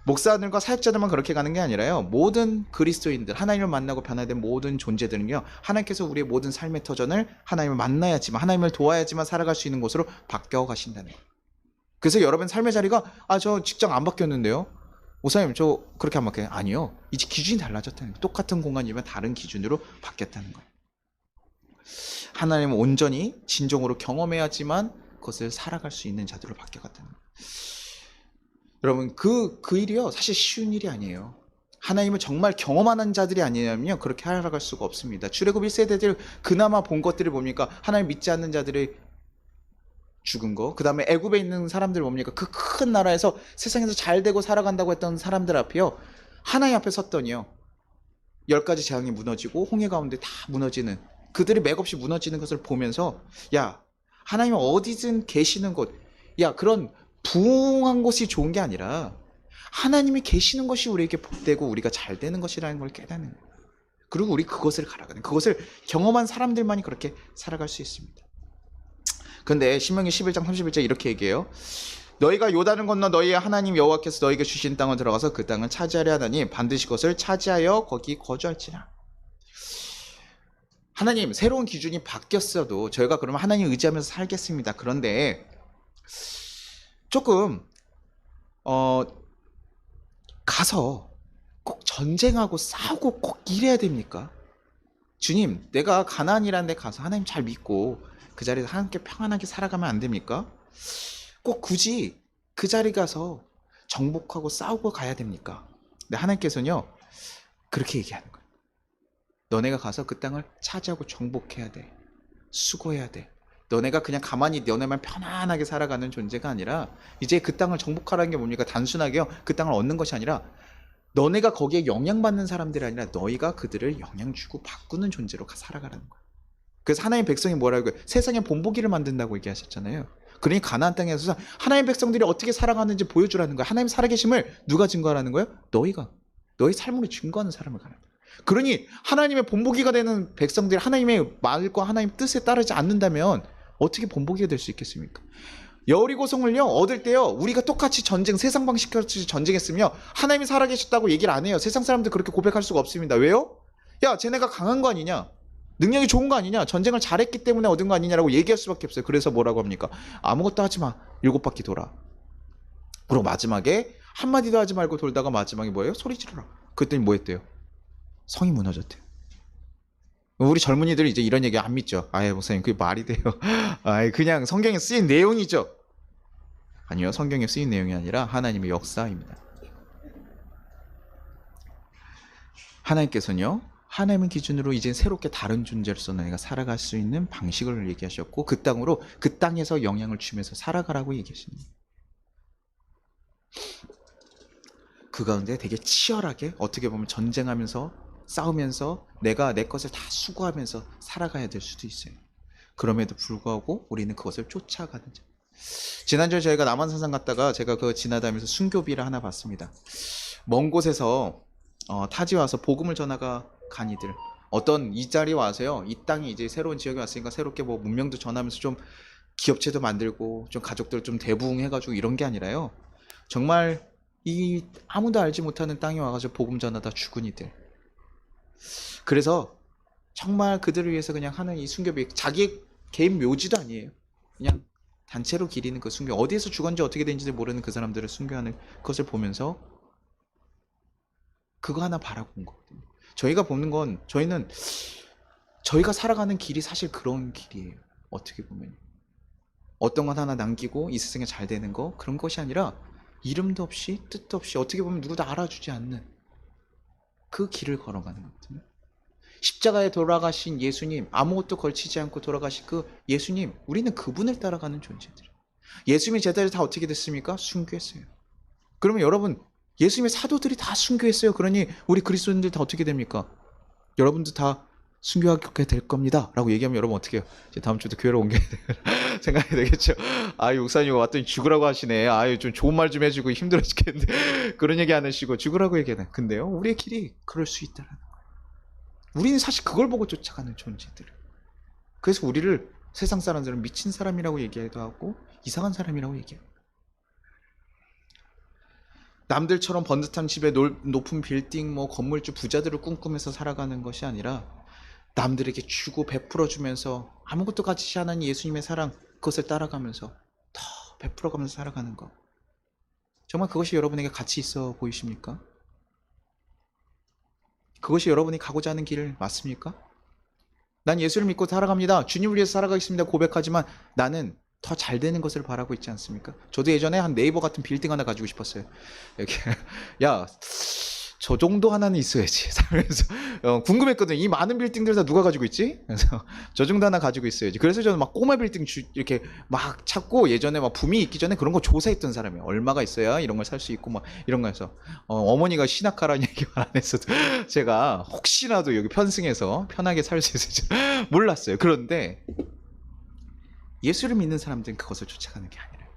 목사들과 사역자들만 그렇게 가는 게 아니라요, 모든 그리스도인들, 하나님을 만나고 변화된 모든 존재들은요, 하나님께서 우리의 모든 삶의 터전을 하나님을 만나야지만, 하나님을 도와야지만 살아갈 수 있는 곳으로 바뀌어 가신다는 거예요. 그래서 여러분 삶의 자리가, 저 직장 안 바뀌었는데요, 목사님 저 그렇게 안 바뀌어요. 아니요, 이제 기준이 달라졌다는 거예요. 똑같은 공간이면 다른 기준으로 바뀌었다는 거예요. 하나님은 온전히 진정으로 경험해야지만 그것을 살아갈 수 있는 자들로 바뀌어갔다는 거예요. 여러분, 그 일이요, 사실 쉬운 일이 아니에요. 하나님을 정말 경험하는 자들이 아니냐면요, 그렇게 살아갈 수가 없습니다. 출애굽 1세대들 그나마 본 것들이 뭡니까? 하나님 믿지 않는 자들이 죽은 거, 그 다음에 애굽에 있는 사람들 뭡니까? 그 큰 나라에서 세상에서 잘 되고 살아간다고 했던 사람들 앞에요, 하나님 앞에 섰더니요, 10가지 재앙이 무너지고 홍해 가운데 다 무너지는, 그들이 맥없이 무너지는 것을 보면서, 야, 하나님은 어디든 계시는 곳, 야, 그런 부흥한 곳이 좋은 게 아니라 하나님이 계시는 것이 우리에게 복되고 우리가 잘 되는 것이라는 걸 깨닫는 거예요. 그리고 우리 그것을 가라가는, 그것을 경험한 사람들만이 그렇게 살아갈 수 있습니다. 근데 신명기 11장 31절 이렇게 얘기해요. 너희가 요단을 건너 너희의 하나님 여호와께서 너희에게 주신 땅을 들어가서 그 땅을 차지하려 하다니 반드시 그것을 차지하여 거기 거주할지라. 하나님, 새로운 기준이 바뀌었어도 저희가 그러면 하나님 의지하면서 살겠습니다. 그런데 조금 가서 꼭 전쟁하고 싸우고 꼭 이래야 됩니까? 주님, 내가 가나안이라는 데 가서 하나님 잘 믿고 그 자리에서 함께 평안하게 살아가면 안 됩니까? 꼭 굳이 그 자리 가서 정복하고 싸우고 가야 됩니까? 근데 하나님께서는요, 그렇게 얘기하는 거예요. 너네가 가서 그 땅을 차지하고 정복해야 돼. 수고해야 돼. 너네가 그냥 가만히 너네만 편안하게 살아가는 존재가 아니라, 이제 그 땅을 정복하라는 게 뭡니까? 단순하게요, 그 땅을 얻는 것이 아니라 너네가 거기에 영향받는 사람들이 아니라 너희가 그들을 영향 주고 바꾸는 존재로 살아가라는 거예요. 그래서 하나님 백성이 뭐라고 해요? 세상에 본보기를 만든다고 얘기하셨잖아요. 그러니 가나안 땅에서 하나님 백성들이 어떻게 살아가는지 보여주라는 거예요. 하나님 살아계심을 누가 증거하라는 거예요? 너희가. 너희 삶으로 증거하는 사람을 가는 거예요. 그러니 하나님의 본보기가 되는 백성들이 하나님의 말과 하나님 뜻에 따르지 않는다면 어떻게 본보기가 될 수 있겠습니까? 여리고성을요, 얻을 때요, 우리가 똑같이 전쟁, 세상 방식같이 전쟁했으며 하나님이 살아계셨다고 얘기를 안 해요. 세상 사람들 그렇게 고백할 수가 없습니다. 왜요? 야, 쟤네가 강한 거 아니냐, 능력이 좋은 거 아니냐, 전쟁을 잘했기 때문에 얻은 거 아니냐라고 얘기할 수밖에 없어요. 그래서 뭐라고 합니까? 아무것도 하지 마, 7바퀴 돌아. 그리고 마지막에 한마디도 하지 말고 돌다가 마지막에 뭐예요? 소리 지르라. 그랬더니 뭐 했대요? 성이 무너졌대요. 우리 젊은이들이 이제 이런 얘기 안 믿죠. 목사님, 그게 말이 돼요? 그냥 성경에 쓰인 내용이죠. 아니요, 성경에 쓰인 내용이 아니라 하나님의 역사입니다. 하나님께서는요, 하나님의 기준으로 이제 새롭게 다른 존재로서 너희가 살아갈 수 있는 방식을 얘기하셨고, 그 땅으로, 그 땅에서 영향을 주면서 살아가라고 얘기하십니다. 그 가운데 되게 치열하게 어떻게 보면 전쟁하면서 싸우면서 내가 내 것을 다 수고하면서 살아가야 될 수도 있어요. 그럼에도 불구하고 우리는 그것을 쫓아가는 자. 지난주에 저희가 남한산상 갔다가 제가 그거 지나다니면서 순교비를 하나 봤습니다. 먼 곳에서 타지 와서 복음을 전하가 간 이들, 어떤 이 자리에 와서요, 이 땅이 이제 새로운 지역에 왔으니까 새롭게 뭐 문명도 전하면서 좀 기업체도 만들고 좀 가족들 좀 대부흥해가지고 이런 게 아니라요, 정말 이 아무도 알지 못하는 땅에 와가지고 복음 전하다 죽은 이들. 그래서 정말 그들을 위해서 그냥 하는 이 순교비, 자기 개인 묘지도 아니에요. 그냥 단체로 기리는 그 순교, 어디에서 죽었는지 어떻게 된지 모르는 그 사람들을 순교하는 것을 보면서 그거 하나 바라고 온 거거든요. 저희가 보는 건, 저희가 살아가는 길이 사실 그런 길이에요. 어떻게 보면 어떤 건 하나 남기고 이 세상에 잘 되는 거, 그런 것이 아니라 이름도 없이 뜻도 없이 어떻게 보면 누구도 알아주지 않는 그 길을 걸어가는 거거든요. 십자가에 돌아가신 예수님, 아무것도 걸치지 않고 돌아가신 그 예수님, 우리는 그분을 따라가는 존재들. 예수님의 제자들 다 어떻게 됐습니까? 순교했어요. 그러면 여러분, 예수님의 사도들이 다 순교했어요. 그러니 우리 그리스도인들 다 어떻게 됩니까? 여러분도 다 순교하게 될 겁니다 라고 얘기하면 여러분 어떻게 해요? 이제 다음 주도 교회로 옮겨야 생각이 되겠죠. 아, 목사님 왔더니 죽으라고 하시네. 아유, 좀 좋은 말 좀 해주고 힘들어 죽겠는데 그런 얘기 안 하시고 죽으라고 얘기하네. 근데요, 우리의 길이 그럴 수 있다는 거예요. 우리는 사실 그걸 보고 쫓아가는 존재들. 그래서 우리를 세상 사람들은 미친 사람이라고 얘기하기도 하고 이상한 사람이라고 얘기해요. 남들처럼 번듯한 집에 높은 빌딩, 뭐 건물주 부자들을 꿈꾸면서 살아가는 것이 아니라 남들에게 주고 베풀어주면서 아무것도 가지지 않은 예수님의 사랑, 그것을 따라가면서 더 베풀어가면서 살아가는 것. 정말 그것이 여러분에게 가치 있어 보이십니까? 그것이 여러분이 가고자 하는 길 맞습니까? 난 예수를 믿고 살아갑니다, 주님을 위해서 살아가겠습니다 고백하지만 나는 더 잘 되는 것을 바라고 있지 않습니까? 저도 예전에 한 네이버 같은 빌딩 하나 가지고 싶었어요. 이렇게 야, 저 정도 하나는 있어야지 살면서 궁금했거든요. 이 많은 빌딩들 다 누가 가지고 있지? 그래서 저 정도 하나 가지고 있어야지. 그래서 저는 막 꼬마 빌딩 이렇게 막 찾고, 예전에 막 붐이 있기 전에 그런 거 조사했던 사람이에요. 얼마가 있어야 이런 걸 살 수 있고 막 이런 거 해서 어머니가 신학하라는 얘기만 안 했어도 제가 혹시라도 여기 편승해서 편하게 살 수 있을지 몰랐어요. 그런데 예수를 믿는 사람들은 그것을 쫓아가는 게 아니라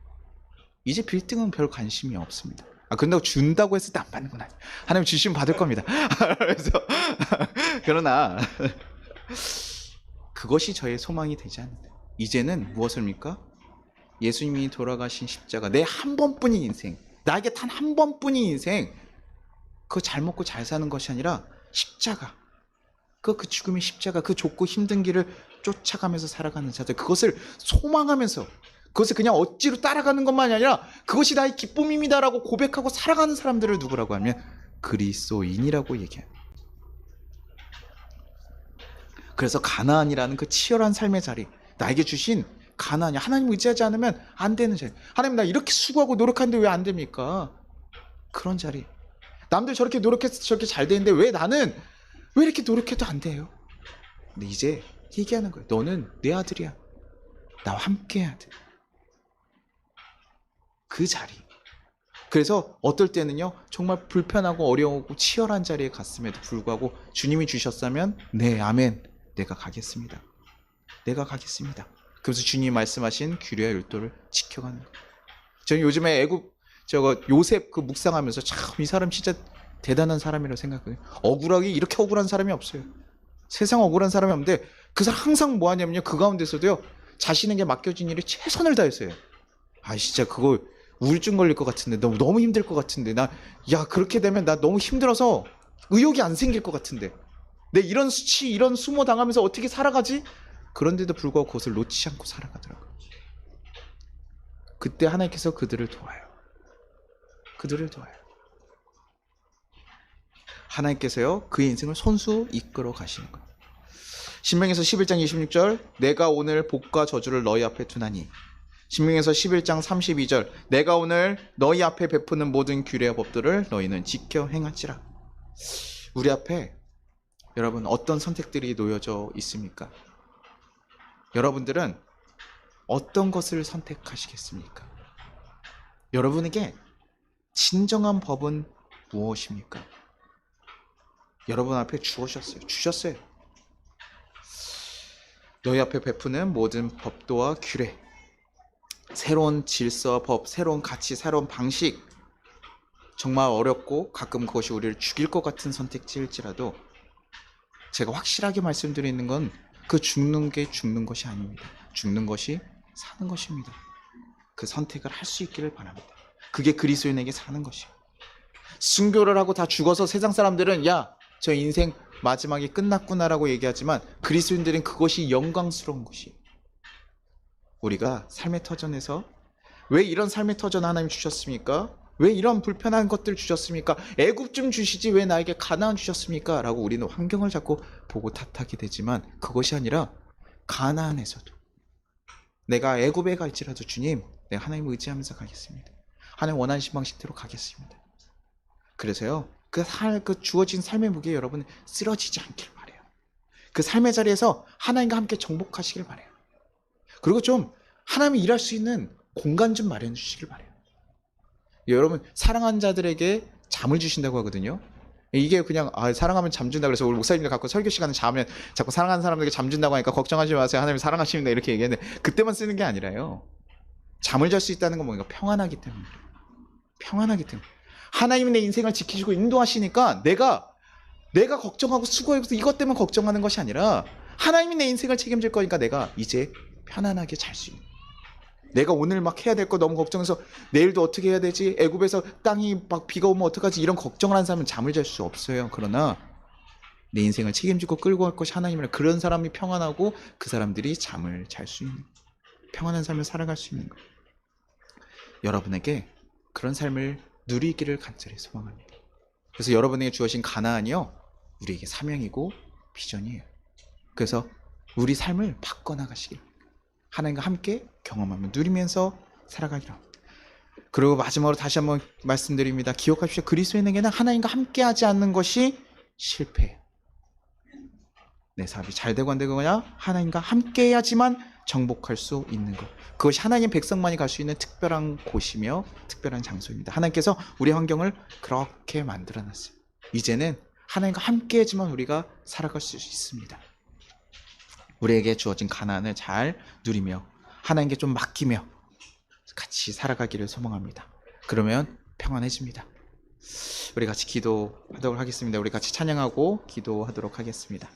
이제 빌딩은 별 관심이 없습니다. 근데 준다고 해서 안 받는 건 아니에요. 하나님 주시면 받을 겁니다. 그래서 그러나 그것이 저의 소망이 되지 않는다. 이제는 무엇입니까? 예수님이 돌아가신 십자가, 내 한 번뿐인 인생, 나에게 단 한 번뿐인 인생, 그거 잘 먹고 잘 사는 것이 아니라 십자가, 그 죽음의 십자가, 그 좁고 힘든 길을 쫓아가면서 살아가는 자들, 그것을 소망하면서, 그것을 그냥 억지로 따라가는 것만이 아니라 그것이 나의 기쁨입니다라고 고백하고 살아가는 사람들을 누구라고 하면 그리스도인이라고 얘기합니다. 그래서 가나안이라는 그 치열한 삶의 자리, 나에게 주신 가나안이, 하나님 의지하지 않으면 안 되는 자리, 하나님 나 이렇게 수고하고 노력하는데 왜 안 됩니까? 그런 자리. 남들 저렇게 노력해서 저렇게 잘 되는데 왜 나는 왜 이렇게 노력해도 안 돼요? 근데 이제 얘기하는 거예요. 너는 내 아들이야. 나와 함께 해야 돼. 그 자리. 그래서 어떨 때는요, 정말 불편하고 어려우고 치열한 자리에 갔음에도 불구하고 주님이 주셨다면 네, 아멘, 내가 가겠습니다. 내가 가겠습니다. 그래서 주님이 말씀하신 규례와 율도를 지켜가는 거예요. 저는 요즘에 애굽 요셉 그 묵상하면서 참 이 사람 진짜 대단한 사람이라고 생각해요. 억울하게 이렇게 억울한 사람이 없어요. 세상 억울한 사람이 없는데 그 사람 항상 뭐 하냐면요, 그 가운데서도요, 자신에게 맡겨진 일에 최선을 다했어요. 진짜 그거 우울증 걸릴 것 같은데, 너무 힘들 것 같은데, 그렇게 되면 나 너무 힘들어서 의욕이 안 생길 것 같은데, 내 이런 수치, 이런 수모 당하면서 어떻게 살아가지? 그런데도 불구하고 그것을 놓치지 않고 살아가더라고요. 그때 하나님께서 그들을 도와요. 그들을 도와요. 하나님께서요, 그의 인생을 손수 이끌어 가시는 거예요. 신명기서 11장 26절, 내가 오늘 복과 저주를 너희 앞에 두나니. 신명기서 11장 32절, 내가 오늘 너희 앞에 베푸는 모든 규례와 법들을 너희는 지켜 행할지라. 우리 앞에 여러분 어떤 선택들이 놓여져 있습니까? 여러분들은 어떤 것을 선택하시겠습니까? 여러분에게 진정한 법은 무엇입니까? 여러분 앞에 주셨어요. 너희 앞에 베푸는 모든 법도와 규례, 새로운 질서, 법, 새로운 가치, 새로운 방식, 정말 어렵고 가끔 그것이 우리를 죽일 것 같은 선택지일지라도 제가 확실하게 말씀드리는 건 그 죽는 게 죽는 것이 아닙니다. 죽는 것이 사는 것입니다. 그 선택을 할 수 있기를 바랍니다. 그게 그리스도인에게 사는 것이에요. 순교를 하고 다 죽어서 세상 사람들은 야, 저 인생 마지막에 끝났구나라고 얘기하지만 그리스도인들은 그것이 영광스러운 것이에요. 우리가 삶의 터전에서 왜 이런 삶의 터전 하나님 주셨습니까? 왜 이런 불편한 것들 주셨습니까? 애굽 좀 주시지 왜 나에게 가나안 주셨습니까? 라고 우리는 환경을 자꾸 보고 탓하게 되지만 그것이 아니라 가나안에서도 내가 애굽에 갈지라도 주님, 내가 하나님을 의지하면서 가겠습니다. 하나님 원하는 방식대로 가겠습니다. 그래서요, 그 주어진 삶의 무게에 여러분 쓰러지지 않길 바래요. 그 삶의 자리에서 하나님과 함께 정복하시길 바래요. 그리고 좀 하나님이 일할 수 있는 공간 좀 마련해 주시길 바래요. 여러분, 사랑하는 자들에게 잠을 주신다고 하거든요. 이게 그냥 사랑하면 잠 준다 그래서 우리 목사님들 갖고 설교 시간에 자면 자꾸 사랑하는 사람들에게 잠 준다고 하니까 걱정하지 마세요. 하나님 사랑하십니다. 이렇게 얘기했는데 그때만 쓰는 게 아니라요. 잠을 잘 수 있다는 건 뭔가 평안하기 때문에. 평안하기 때문에. 하나님이 내 인생을 지키시고 인도하시니까 내가 걱정하고 수고해서 이것 때문에 걱정하는 것이 아니라 하나님이 내 인생을 책임질 거니까 내가 이제 편안하게 잘 수 있는. 내가 오늘 막 해야 될 거 너무 걱정해서 내일도 어떻게 해야 되지? 애굽에서 땅이 막 비가 오면 어떡하지? 이런 걱정을 하는 사람은 잠을 잘 수 없어요. 그러나 내 인생을 책임지고 끌고 갈 것이 하나님이라 그런 사람이 평안하고 그 사람들이 잠을 잘 수 있는 평안한 삶을 살아갈 수 있는 것. 여러분에게 그런 삶을 누리기를 간절히 소망합니다. 그래서 여러분에게 주어진 가나안이요, 우리에게 사명이고 비전이에요. 그래서 우리 삶을 바꿔나가시길 하나님과 함께 경험하며 누리면서 살아가기로 합니다. 그리고 마지막으로 다시 한번 말씀드립니다. 기억하십시오. 그리스도인에게는 하나님과 함께하지 않는 것이 실패예요. 내 사업이 잘 되고 안 되거나 하나님과 함께해야지만 정복할 수 있는 것. 그것이 하나님 백성만이 갈 수 있는 특별한 곳이며 특별한 장소입니다. 하나님께서 우리 환경을 그렇게 만들어놨어요. 이제는 하나님과 함께해야지만 우리가 살아갈 수 있습니다. 우리에게 주어진 가나안을 잘 누리며 하나님께 좀 맡기며 같이 살아가기를 소망합니다. 그러면 평안해집니다. 우리 같이 기도하도록 하겠습니다. 우리 같이 찬양하고 기도하도록 하겠습니다.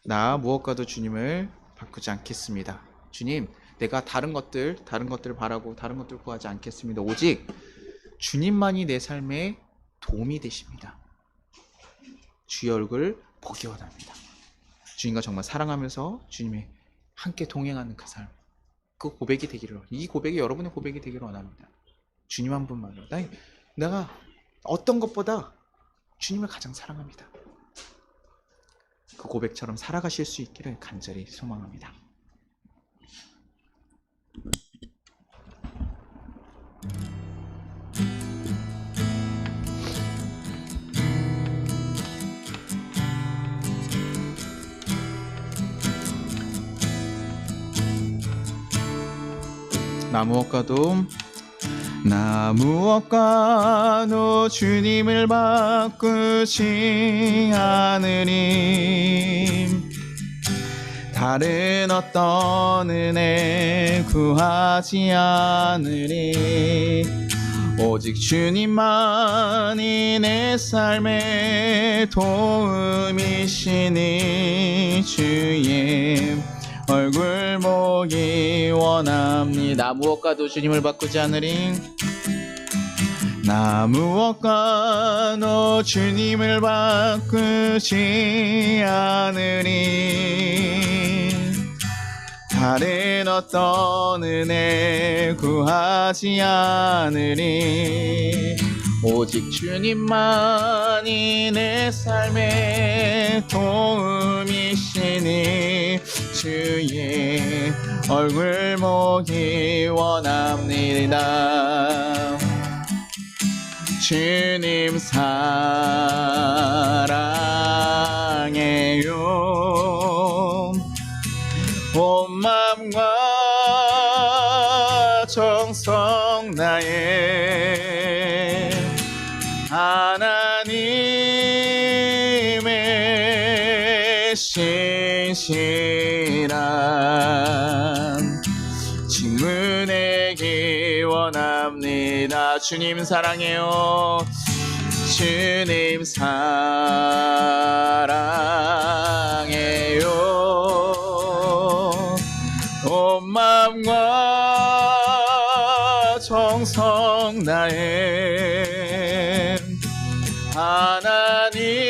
나 무엇과도 주님을 바꾸지 않겠습니다. 주님, 내가 다른 것들 바라고 다른 것들 구하지 않겠습니다. 오직 주님만이 내 삶에 도움이 되십니다. 주의 얼굴 보기 원합니다. 주님과 정말 사랑하면서 주님의 함께 동행하는 그 삶, 그 고백이 되기를, 이 고백이 여러분의 고백이 되기를 원합니다. 주님 한 분만으로 내가 어떤 것보다 주님을 가장 사랑합니다. 그 고백처럼 살아가실 수 있기를 간절히 소망합니다. 나 무엇과도 주님을 바꾸지 않으리. 다른 어떤 은혜 구하지 않으리. 오직 주님만이 내 삶의 도움이시니 주의 얼굴 보기 원합니다. 무엇과도 주님을 바꾸지 않으리. 나 무엇과도 주님을 바꾸지 않으리. 다른 어떤 은혜 구하지 않으리. 오직 주님만이 내 삶의 도움이시니 주의 얼굴 보기 원합니다. 주님 사랑해요. 온 마음과 정성 다해 하나님의 신실한 직문에 기원합니다. 주님 사랑해요. 주님 사랑해요. 온 마음과 정성 다해 하나님의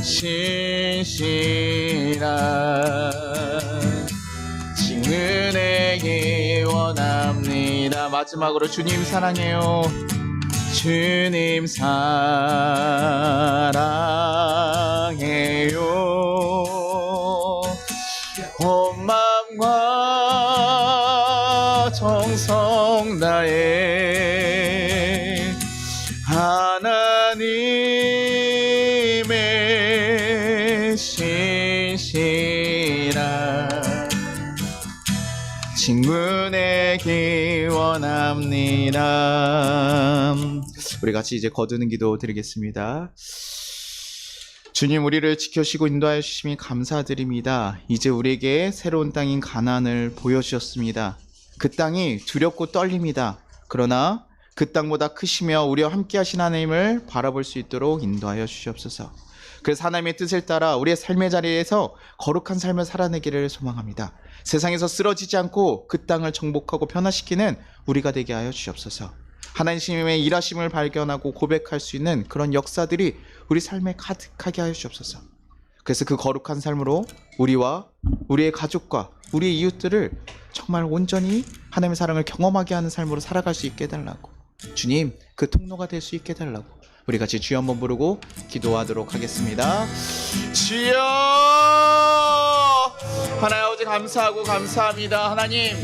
신실한 직문에 기원합니다. 마지막으로 주님 사랑해요. 주님 사랑해요. 온 마음과 정성 다해 하나님의 신실한 직문에 기원합니다. 우리 같이 이제 거두는 기도 드리겠습니다. 주님, 우리를 지켜주시고 인도하여 주심이 감사드립니다. 이제 우리에게 새로운 땅인 가나안을 보여주셨습니다. 그 땅이 두렵고 떨립니다. 그러나 그 땅보다 크시며 우리와 함께 하신 하나님을 바라볼 수 있도록 인도하여 주시옵소서. 그래서 하나님의 뜻을 따라 우리의 삶의 자리에서 거룩한 삶을 살아내기를 소망합니다. 세상에서 쓰러지지 않고 그 땅을 정복하고 변화시키는 우리가 되게 하여 주시옵소서. 하나님의 일하심을 발견하고 고백할 수 있는 그런 역사들이 우리 삶에 가득하게 하여 주시옵소서. 그래서 그 거룩한 삶으로 우리와 우리의 가족과 우리의 이웃들을 정말 온전히 하나님의 사랑을 경험하게 하는 삶으로 살아갈 수 있게 해달라고, 주님 그 통로가 될 수 있게 해달라고 우리 같이 주여 한번 부르고 기도하도록 하겠습니다. 주여, 하나님 아버지 감사하고 감사합니다. 하나님,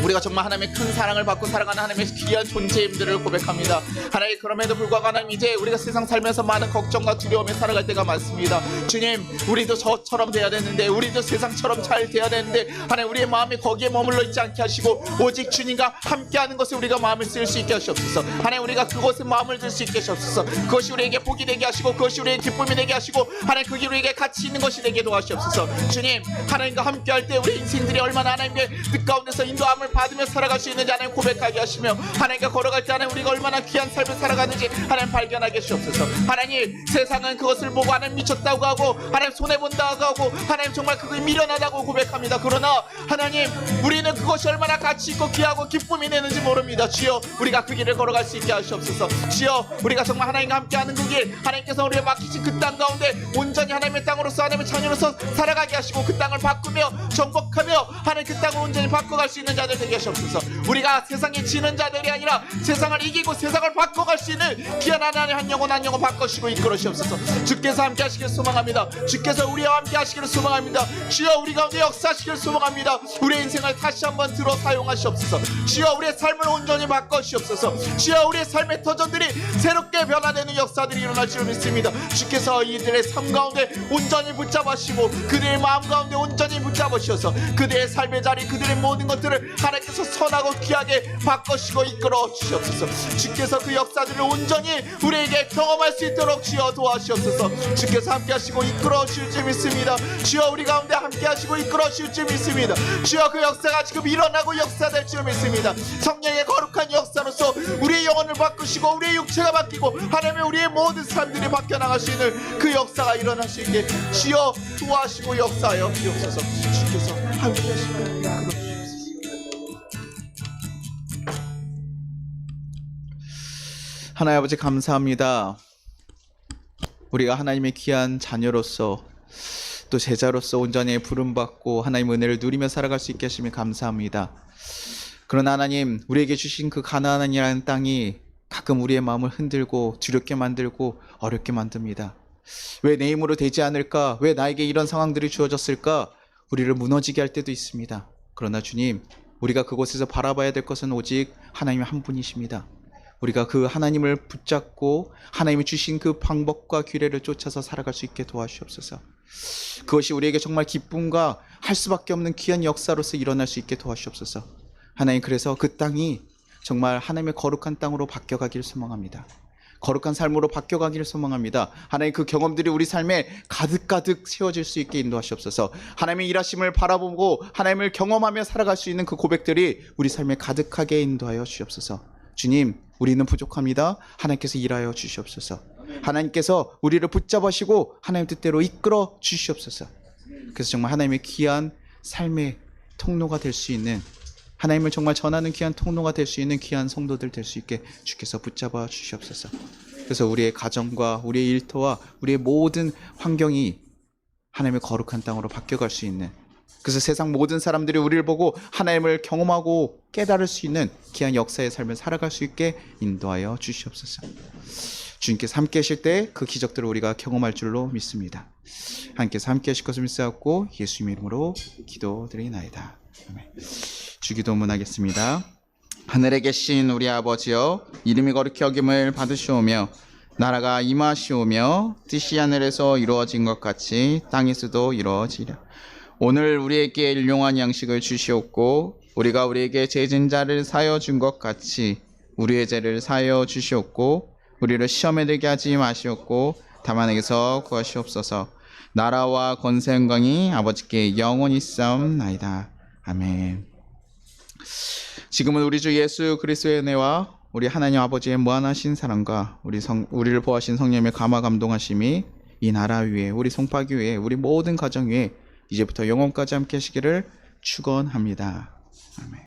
우리가 정말 하나님의 큰 사랑을 받고 살아가는 하나님의 귀한 존재임들을 고백합니다. 하나님, 그럼에도 불구하고 하나님, 이제 우리가 세상 살면서 많은 걱정과 두려움에 살아갈 때가 많습니다. 주님, 우리도 저처럼 돼야 되는데, 우리도 세상처럼 잘 돼야 되는데, 하나님 우리의 마음이 거기에 머물러 있지 않게 하시고 오직 주님과 함께하는 것에 우리가 마음을 쓸 수 있게 하시옵소서. 하나님, 우리가 그곳에 마음을 들 수 있게 하시옵소서. 그것이 우리에게 복이 되게 하시고 그것이 우리에게 기쁨이 되게 하시고 하나님, 그게 우리에게 가치 있는 것이 되게 도와주시옵소서. 주님, 하나님과 함께할 때 우리 인생들이 얼마나 하나님의 뜻 가운데서 인도함을 받으며 살아갈 수 있는지 하나님 고백하게 하시며, 하나님과 걸어갈 때 하나님 우리가 얼마나 귀한 삶을 살아가는지 하나님 발견하게 하시옵소서. 하나님, 세상은 그것을 보고 하나님 미쳤다고 하고 하나님 손해본다고 하고 하나님 정말 그것이 미련하다고 고백합니다. 그러나 하나님, 우리는 그것이 얼마나 가치 있고 귀하고 기쁨이 되는지 모릅니다. 주여, 우리가 그 길을 걸어갈 수 있게 하시옵소서. 주여, 우리가 정말 하나님과 함께하는 그 길, 하나님께서 우리를 맡기신 그 땅 가운데 온전히 하나님의 땅으로서 하나님의 자녀로서 살아가게 하시고 그 땅을 바꾸며 정복하며 하나님 그 땅을 온전히 바꿔갈 수 있는 자들 되게 하시옵소서. 우리가 세상에 지는 자들이 아니라 세상을 이기고 세상을 바꿔갈 수 있는 귀한 하나님 한 영혼 한 영혼 바꾸시고 이끌어 주시옵소서. 주께서 함께 하시기를 소망합니다. 주께서 우리와 함께 하시기를 소망합니다. 주여, 우리 가운데 역사하시기를 소망합니다. 우리의 인생을 다시 한번 들어 사용하시옵소서. 주여, 우리의 삶을 온전히 바꿔주시옵소서. 주여, 우리의 삶의 터전들이 새롭게 변화되는 역사들이 일어날 줄 믿습니다. 주께서 이들의 삶 가운데 온전히 붙잡으시고 그들의 마음 가운데 온전히 붙잡으셔서 그들의 삶의 자리, 그들의 모든 것들을 하나님께서 선하고 귀하게 바꾸시고 이끌어 주시옵소서. 주께서 그 역사들을 온전히 우리에게 경험할 수 있도록 주여 도와주시옵소서. 주께서 함께 하시고 이끌어 주실 줄 믿습니다. 주여, 우리 가운데 함께 하시고 이끌어 주실 줄 믿습니다. 주여, 그 역사가 지금 일어나고 역사될 줄 믿습니다. 성령의 거룩한 역사로서 우리의 영혼을 바꾸시고 우리의 육체가 바뀌고 하나님의 우리의 모든 삶들이 바뀌어나갈 수 있는 그 역사가 일어날 수 있게 주여 도와주시고 역사하여 주옵소서. 주께서 함께 하시고 이끌어 주옵소서. 하나님 아버지 감사합니다. 우리가 하나님의 귀한 자녀로서 또 제자로서 온전히 부름받고 하나님 은혜를 누리며 살아갈 수 있게 하시면 감사합니다. 그러나 하나님, 우리에게 주신 그 가나안이라는 땅이 가끔 우리의 마음을 흔들고 두렵게 만들고 어렵게 만듭니다. 왜 내 힘으로 되지 않을까? 왜 나에게 이런 상황들이 주어졌을까? 우리를 무너지게 할 때도 있습니다. 그러나 주님, 우리가 그곳에서 바라봐야 될 것은 오직 하나님 한 분이십니다. 우리가 그 하나님을 붙잡고 하나님이 주신 그 방법과 규례를 쫓아서 살아갈 수 있게 도와주시옵소서. 그것이 우리에게 정말 기쁨과 할 수밖에 없는 귀한 역사로서 일어날 수 있게 도와주시옵소서. 하나님, 그래서 그 땅이 정말 하나님의 거룩한 땅으로 바뀌어가기를 소망합니다. 거룩한 삶으로 바뀌어가기를 소망합니다. 하나님, 그 경험들이 우리 삶에 가득가득 채워질 수 있게 인도하시옵소서. 하나님의 일하심을 바라보고 하나님을 경험하며 살아갈 수 있는 그 고백들이 우리 삶에 가득하게 인도하여 주시옵소서. 주님, 우리는 부족합니다. 하나님께서 일하여 주시옵소서. 하나님께서 우리를 붙잡으시고 하나님 뜻대로 이끌어 주시옵소서. 그래서 정말 하나님의 귀한 삶의 통로가 될 수 있는, 하나님을 정말 전하는 귀한 통로가 될 수 있는 귀한 성도들 될 수 있게 주께서 붙잡아 주시옵소서. 그래서 우리의 가정과 우리의 일터와 우리의 모든 환경이 하나님의 거룩한 땅으로 바뀌어갈 수 있는, 그래서 세상 모든 사람들이 우리를 보고 하나님을 경험하고 깨달을 수 있는 귀한 역사의 삶을 살아갈 수 있게 인도하여 주시옵소서. 주님께서 함께 하실 때 그 기적들을 우리가 경험할 줄로 믿습니다. 하나님께서 함께 하실 것을 믿사옵고 예수님 이름으로 기도드리나이다. 아멘. 주기도문 하겠습니다. 하늘에 계신 우리 아버지여, 이름이 거룩히 여김을 받으시오며 나라가 임하시오며 뜻이 하늘에서 이루어진 것 같이 땅에서도 이루어지랴. 오늘 우리에게 일용할 양식을 주시옵고 우리가 우리에게 죄진 자를 사하여 준 것 같이 우리의 죄를 사하여 주시옵고 우리를 시험에 들게 하지 마시옵고 다만 에게서 구하시옵소서. 나라와 권세 영광이 아버지께 영원히 있사옵나이다. 아멘. 지금은 우리 주 예수 그리스도의 은혜와 우리 하나님 아버지의 무한하신 사랑과 우리를 보호하신 성령님의 감화 감동하심이 이 나라 위에, 우리 송파교 위에, 우리 모든 가정 위에 이제부터 영원까지 함께 하시기를 축원합니다. 아멘.